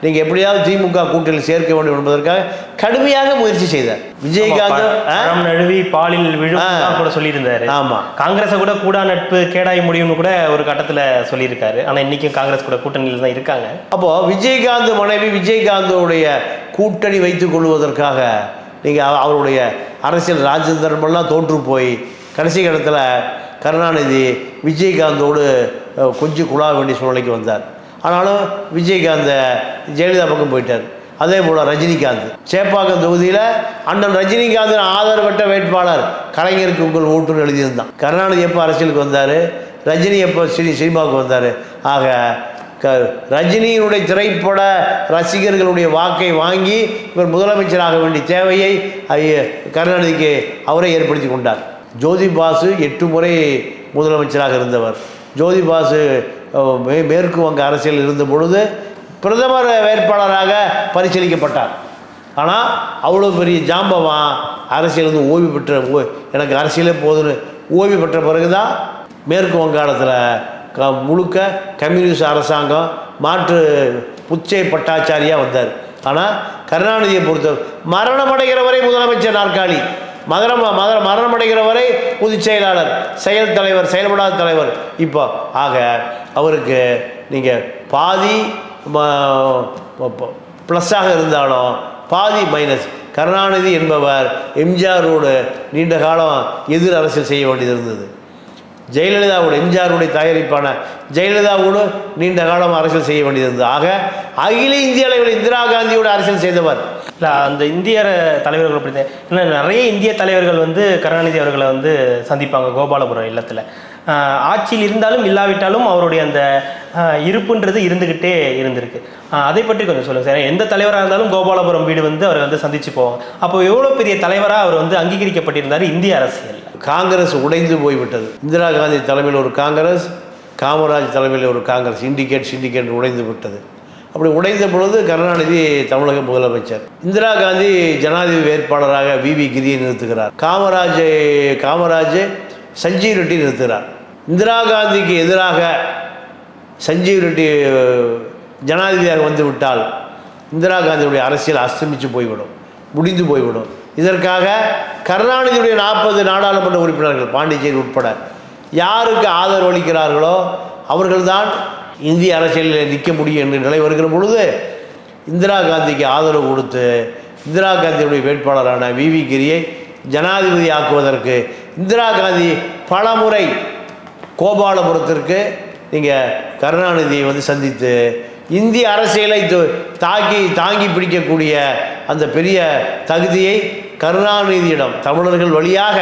நீங்கள் எப்படியாவது திமுக கூட்டணியில் சேர்க்க வேண்டும் என்பதற்காக கடுமையாக முயற்சி செய்தார். விஜயகாந்த் நழுவி பாலில் விழும் கூட சொல்லியிருந்தாரு. ஆமாம், காங்கிரஸை கூட நட்பு கேடாய் முடியும்னு கூட ஒரு கட்டத்தில் சொல்லியிருக்காரு. ஆனால் இன்றைக்கும் காங்கிரஸ் கூட கூட்டணியில் தான் இருக்காங்க. அப்போது விஜயகாந்த் மனைவி விஜயகாந்தோடைய கூட்டணி வைத்துக் கொள்வதற்காக நீங்கள் அவருடைய அரசியல் ராஜதந்திரமெல்லாம் தோற்று போய் கடைசி இடத்துல கருணாநிதி விஜயகாந்தோடு கொஞ்சம் குழாக வேண்டிய சூழ்நிலைக்கு வந்தார். ஆனாலும் விஜயகாந்த் ஜெயலலிதா பக்கம் போயிட்டார். அதே போல் ரஜினிகாந்த் சேப்பாக்கம் தொகுதியில் அண்ணன் ரஜினிகாந்த் ஆதரவற்ற வேட்பாளர் கலைஞருக்கு உங்கள் ஓட்டுன்னு எழுதியிருந்தான். கருணாநிதி எப்போ அரசியலுக்கு வந்தார், ரஜினி எப்போ சினிமாவுக்கு வந்தார். ஆக ரஜினியினுடைய திரைப்பட ரசிகர்களுடைய வாக்கை வாங்கி இவர் முதலமைச்சராக வேண்டிய தேவையை கருணாநிதிக்கு அவரை ஏற்படுத்தி கொண்டார். ஜோதி பாசு 8 முறை முதலமைச்சராக இருந்தவர். ஜோதி பாசு மேற்கு வங்க அரசியல் இருந்த பொழுது பிரதமர் வேட்பாளராக பரிசீலிக்கப்பட்டார். ஆனால் அவ்வளோ பெரிய ஜாம்பவான் அரசியல் வந்து ஓய்வு பெற்ற எனக்கு அரசியலே போதுன்னு ஓய்வு பெற்ற பிறகு தான் மேற்கு வங்காளத்தில் முழுக்க கம்யூனிஸ்ட் அரசாங்கம் மாற்று புச்சை பட்டாச்சாரியாக வந்தார். ஆனால் கருணாநிதியை பொறுத்தவரை மரணமடைகிற வரை முதலமைச்சர் நாற்காலி, மரணமடைகிற வரை பொதுச் செயலாளர், செயல் தலைவர், செயல்படாத தலைவர். இப்போ ஆக அவருக்கு நீங்கள் பாதி ப்ளஸ்ஸாக இருந்தாலும் பாதி மைனஸ். கருணாநிதி என்பவர் எம்ஜிஆரோடு நீண்ட காலம் எதிர் அரசியல் செய்ய வேண்டியது இருந்தது. ஜெயலலிதாவோட எம்ஜிஆருடைய தயாரிப்பான ஜெயலலிதாவோடு நீண்ட காலம் அரசியல் செய்ய வேண்டியது இருந்தது. ஆக அகில இந்திய அளவில் இந்திரா காந்தியோட அரசியல் செய்தவர். இல்லை, அந்த இந்திய தலைவர்கள் அப்படி ஏன்னா நிறைய இந்திய தலைவர்கள் வந்து கருணாநிதி அவர்களை வந்து சந்திப்பாங்க கோபாலபுரம் இல்லத்தில். ஆட்சியில் இருந்தாலும் இல்லாவிட்டாலும் அவருடைய அந்த இருப்புன்றது இருந்துக்கிட்டே இருந்திருக்கு. அதை பற்றி கொஞ்சம் சொல்லுங்கள் சார். எந்த தலைவராக இருந்தாலும் கோபாலபுரம் வீடு வந்து அவரை வந்து சந்திச்சு போவாங்க. அப்போ எவ்வளோ பெரிய தலைவராக அவர் வந்து அங்கீகரிக்கப்பட்டிருந்தார் இந்திய அரசியல். காங்கிரஸ் உடைந்து போய்விட்டது. இந்திரா காந்தி தலைமையில் ஒரு காங்கிரஸ், காமராஜ் தலைமையில் ஒரு காங்கிரஸ், சிண்டிகேட் உடைந்து விட்டது. அப்படி உடைந்த பொழுது கருணாநிதி தமிழக முதலமைச்சர், இந்திரா காந்தி ஜனாதிபதி வேட்பாளராக வி கிரியை நிறுத்துகிறார். காமராஜ் சஞ்சீவ் ரெட்டி நிறுத்துகிறார். இந்திரா காந்திக்கு எதிராக சஞ்சீவ் ரெட்டி ஜனாதிபதியாக வந்துவிட்டால் இந்திரா காந்தியுடைய அரசியல் அஸ்தமித்து போய்விடும், முடிந்து போய்விடும். இதற்காக கருணாநிதியுடைய 40 நாடாளுமன்ற உறுப்பினர்கள் பாண்டிச்சேரி உட்பட யாருக்கு ஆதரவு அளிக்கிறார்களோ அவர்கள்தான் இந்திய அரசியலில் நிற்க முடியும் என்ற நிலை வருகிற பொழுது இந்திரா காந்திக்கு ஆதரவு கொடுத்து இந்திரா காந்தியுடைய வேட்பாளரான வி கிரியை ஜனாதிபதி ஆக்குவதற்கு இந்திரா காந்தி பல முறை கோபாலபுரத்திற்கு நீங்கள் கருணாநிதியை வந்து சந்தித்து இந்திய அரசியலை தாங்கி பிடிக்கக்கூடிய அந்த பெரிய தகுதியை கருணாநிதியிடம் தமிழர்கள் வழியாக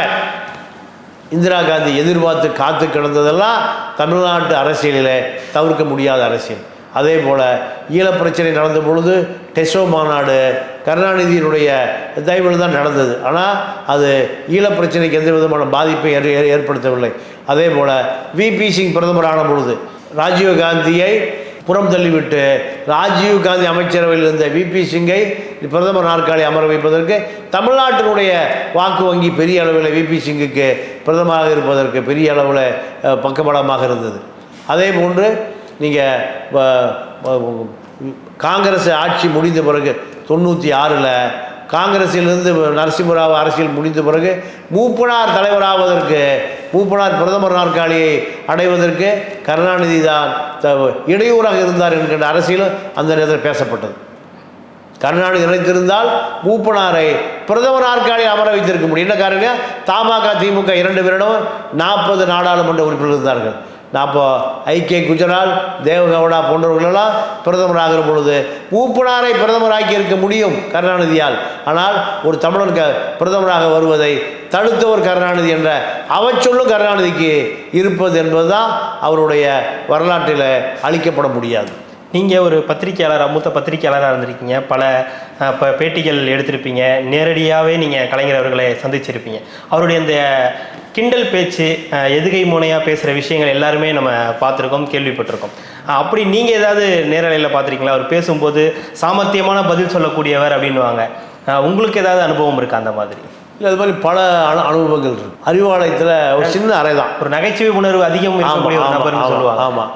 இந்திரா காந்தி எதிர்பார்த்து காத்து கிடந்ததெல்லாம் தமிழ்நாட்டு அரசியலில் தவிர்க்க முடியாத அரசியல். அதே போல் ஈழப்பிரச்சனை நடந்த பொழுது டெசோ மாநாடு கருணாநிதியினுடைய தயவில் தான் நடந்தது. ஆனால் அது ஈழப்பிரச்சனைக்கு எந்த விதமான பாதிப்பை ஏற்படுத்தவில்லை. அதே போல் விபி சிங் பிரதமரான பொழுது ராஜீவ்காந்தியை புறம் தள்ளிவிட்டு ராஜீவ்காந்தி அமைச்சரவையில் இருந்த விபி சிங்கை பிரதமர் நாற்காலி அமர வைப்பதற்கு தமிழ்நாட்டினுடைய வாக்கு வங்கி பெரிய அளவில் விபி சிங்குக்கு பிரதமராக இருப்பதற்கு பெரிய அளவில் பக்கபலமாக இருந்தது. அதே போன்று நீங்கள் காங்கிரஸ் ஆட்சி முடிந்த பிறகு 96 காங்கிரஸிலிருந்து நரசிம்மராவ் அரசியல் முடிந்த பிறகு மூப்பனார் தலைவராவதற்கு மூப்பனார் பிரதமர் நாற்காலியை அடைவதற்கு கருணாநிதி தான் இடையூறாக இருந்தார் என்கின்ற அரசியலும் அந்த நேரத்தில் பேசப்பட்டது. கருணாநிதி நினைத்திருந்தால் மூப்பனாரை பிரதமர் நாற்காலியை அமர வைத்திருக்க முடியும். என்ன காரணம்? தமாக திமுக 2 பேரிடம் 40 நாடாளுமன்ற உறுப்பினர்கள் இருந்தார்கள். அப்போ ஐக்கிய குஜரால் தேவகவுடா போன்றவர்களெல்லாம் பிரதமராகிற பொழுது மூப்பனாரை பிரதமராக்கி இருக்க முடியும் கருணாநிதியால். ஆனால் ஒரு தமிழன் பிரதமராக வருவதை தடுத்தவர் கருணாநிதி என்ற அவச்சொல்லும் கருணாநிதிக்கு இருப்பது என்பதுதான் அவருடைய வரலாற்றில் அளிக்கப்பட முடியாது. நீங்கள் ஒரு பத்திரிகையாளராக மூத்த பத்திரிகையாளராக இருந்திருக்கீங்க, பல பேட்டிகள் எடுத்திருப்பீங்க, நேரடியாகவே நீங்கள் கலைஞர் அவர்களை சந்திச்சிருப்பீங்க. அவருடைய இந்த கிண்டல் பேச்சு, எதுகை முனையாக பேசுகிற விஷயங்கள் எல்லாருமே நம்ம பார்த்துருக்கோம், கேள்விப்பட்டிருக்கோம். அப்படி நீங்கள் ஏதாவது நேரலையில் பார்த்துருக்கீங்களா? அவர் பேசும்போது சாமர்த்தியமான பதில் சொல்லக்கூடியவர் அப்படின்வாங்க. உங்களுக்கு ஏதாவது அனுபவம் இருக்கா அந்த மாதிரி? இல்லை, அது மாதிரி பல அனுபவங்கள் இருக்கு. அறிவாலயத்தில் ஒரு சின்ன அறை தான், ஒரு நகைச்சுவை உணர்வு அதிகம் இருக்கக்கூடிய ஒரு நபர்னு சொல்லுவாங்க. ஆமாம்,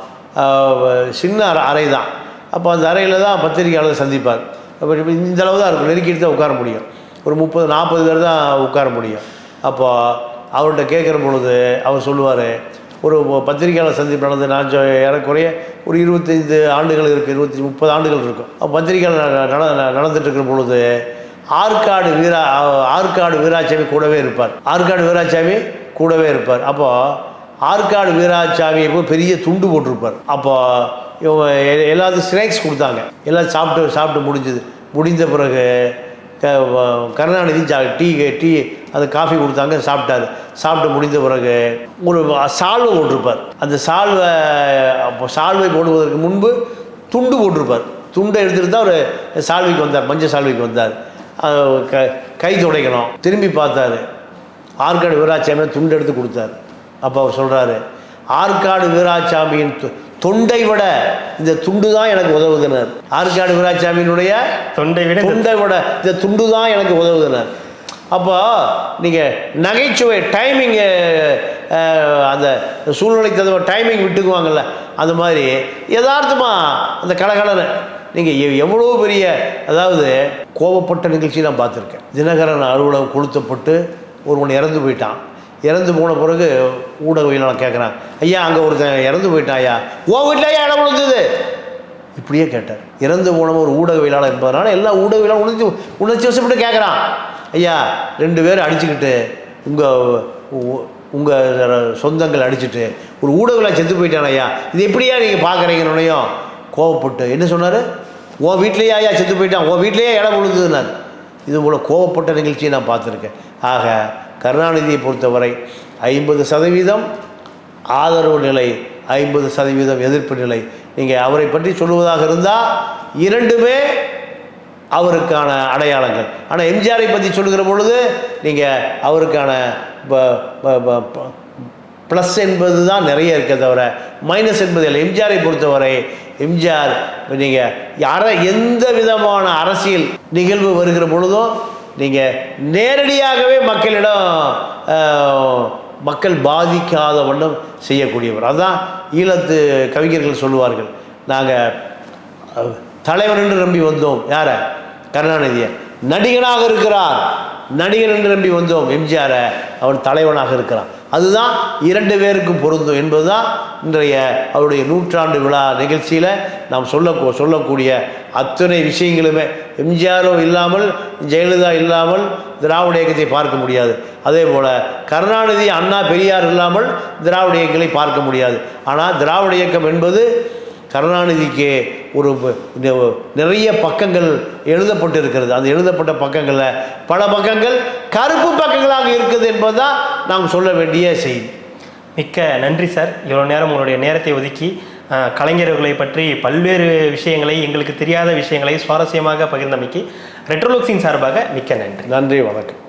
சின்ன அறை தான். அப்போ அந்த அறையில் தான் பத்திரிகையாளர் சந்திப்பார். அப்போ இந்த அளவு தான் இருக்கும், நெருக்கிட்டு தான் உட்கார முடியும். ஒரு 30-40 பேர் தான் உட்கார முடியும். அப்போ அவர்கிட்ட கேட்குற பொழுது அவர் சொல்லுவார், ஒரு பத்திரிகையாளர் சந்திப்பு நடந்து நான் ஏறக்குறைய ஒரு 25 ஆண்டுகள் இருக்குது, 20-30 ஆண்டுகள் இருக்கும். பத்திரிகையாளர் நடந்துட்டு இருக்கிற பொழுது ஆற்காடு வீராசாமி கூடவே இருப்பார். கூடவே இருப்பார். அப்போது ஆற்காடு வீராசாமி பெரிய துண்டு போட்டிருப்பார். அப்போ எல்லாத்துக்கும் ஸ்நாக்ஸ் கொடுத்தாங்க. எல்லாம் சாப்பிட்டு முடிந்த பிறகு கருணாநிதி டீ அது காஃபி கொடுத்தாங்க, சாப்பிட்டு முடிந்த பிறகு ஒரு சால்வை போட்டிருப்பார். அந்த சால்வை போடுவதற்கு முன்பு துண்டு போட்டிருப்பார். துண்டை எடுத்துகிட்டு தான் ஒரு சால்வைக்கு வந்தார், மஞ்சள் சால்வைக்கு வந்தார். கை துடைக்கணும், திரும்பி பார்த்தாரு, ஆற்காடு வீராசாமி துண்டு எடுத்து கொடுத்தார். அப்போ அவர் சொல்கிறாரு, ஆற்காடு வீராசாமியின் தொண்டை விட இந்த துண்டு தான் எனக்கு உதவுதுனர். ஆற்காடு வீராசாமியினுடைய தொண்டை விட இந்த துண்டு தான் எனக்கு உதவுதுனர். அப்போ நீங்கள் நகைச்சுவை டைமிங்கு, அந்த சூழ்நிலைக்கு தகுந்த டைமிங் விட்டுக்குவாங்கள்ல, அது மாதிரி யதார்த்தமாக அந்த கலகலனை நீங்கள் எவ்வளோ பெரிய, அதாவது கோபப்பட்ட நிகழ்ச்சி நான் பார்த்துருக்கேன். தினகரன் அலுவலகம் கொளுத்தப்பட்டு ஒருவன் இறந்து போயிட்டான். இறந்து போன பிறகு ஊடகவியலாளர் கேட்குறான், ஐயா அங்கே ஒருத்தன் இறந்து போயிட்டான், ஐயா உன் வீட்டில் ஐயா இடம் விழுந்தது, இப்படியே கேட்டார். இறந்து போனவன் ஒரு ஊடகவியலாளர் என்பதனால எல்லா ஊடகவியலாளர் உணர்ச்சி வசப்பட்டு கேட்குறான், ஐயா 2 பேர் அடிச்சுக்கிட்டு உங்கள் சொந்தங்கள் அடிச்சுட்டு ஒரு ஊடகவியலாளர் செத்து போயிட்டான் ஐயா, இது எப்படியா நீங்கள் பார்க்குறீங்கன்னுடையும் கோவப்பட்டு என்ன சொன்னார், உன் வீட்லேயே ஐயா செத்து போயிட்டான், உன் வீட்லேயே இடம் விழுந்ததுனார். இது போல் கோவப்பட்ட நிகழ்ச்சியை நான் பார்த்துருக்கேன். ஆக கருணாநிதியை பொறுத்தவரை 50% ஆதரவு நிலை, 50% எதிர்ப்பு நிலை. நீங்கள் அவரை பற்றி சொல்லுவதாக இருந்தால் 2மே அவருக்கான அடையாளங்கள். ஆனால் எம்ஜிஆரை பற்றி சொல்லுகிற பொழுது நீங்கள் அவருக்கான ப்ளஸ் என்பது தான் நிறைய இருக்க தவிர மைனஸ் என்பது இல்லை. எம்ஜிஆரை பொறுத்தவரை எம்ஜிஆர் நீங்கள் எந்த விதமான அரசியல் நிகழ்வு வருகிற பொழுதும் நீங்கள் நேரடியாகவே மக்கள் பாதிக்காத வண்ணம் செய்யக்கூடியவர். அதுதான் ஈழத்து கவிஞர்கள் சொல்லுவார்கள், நாங்கள் தலைவன் என்று நம்பி வந்தோம் யாரை, கருணாநிதியை. நடிகனாக இருக்கிறார், நடிகர் என்று நம்பி வந்தோம் எம்ஜிஆரை, அவன் தலைவனாக இருக்கிறான். அதுதான் 2 பேருக்கும் பொருந்தும் என்பதுதான் இன்றைய அவருடைய 100ஆண்டு விழா நிகழ்ச்சியில் நாம் சொல்லக்கூடிய அத்தனை விஷயங்களுமே. எம்ஜிஆரும் இல்லாமல், ஜெயலலிதா இல்லாமல் திராவிட இயக்கத்தை பார்க்க முடியாது. அதே போல் கருணாநிதி, அண்ணா, பெரியார் இல்லாமல் திராவிட இயக்கங்களை பார்க்க முடியாது. ஆனால் திராவிட இயக்கம் என்பது கருணாநிதிக்கு ஒரு நிறைய பக்கங்கள் எழுதப்பட்டிருக்கிறது. அந்த எழுதப்பட்ட பக்கங்களில் பல பக்கங்கள் கருப்பு பக்கங்களாக இருக்குது என்பதுதான் நாம் சொல்ல வேண்டிய செய்தி. மிக்க நன்றி சார். இவ்வளோ நேரம் உங்களுடைய நேரத்தை ஒதுக்கி கலைஞர்களை பற்றி பல்வேறு விஷயங்களை, எங்களுக்கு தெரியாத விஷயங்களை சுவாரஸ்யமாக பகிர்ந்தமைக்கு ரெட்ரோலுக்ஸின் சார்பாக மிக்க நன்றி. நன்றி, வணக்கம்.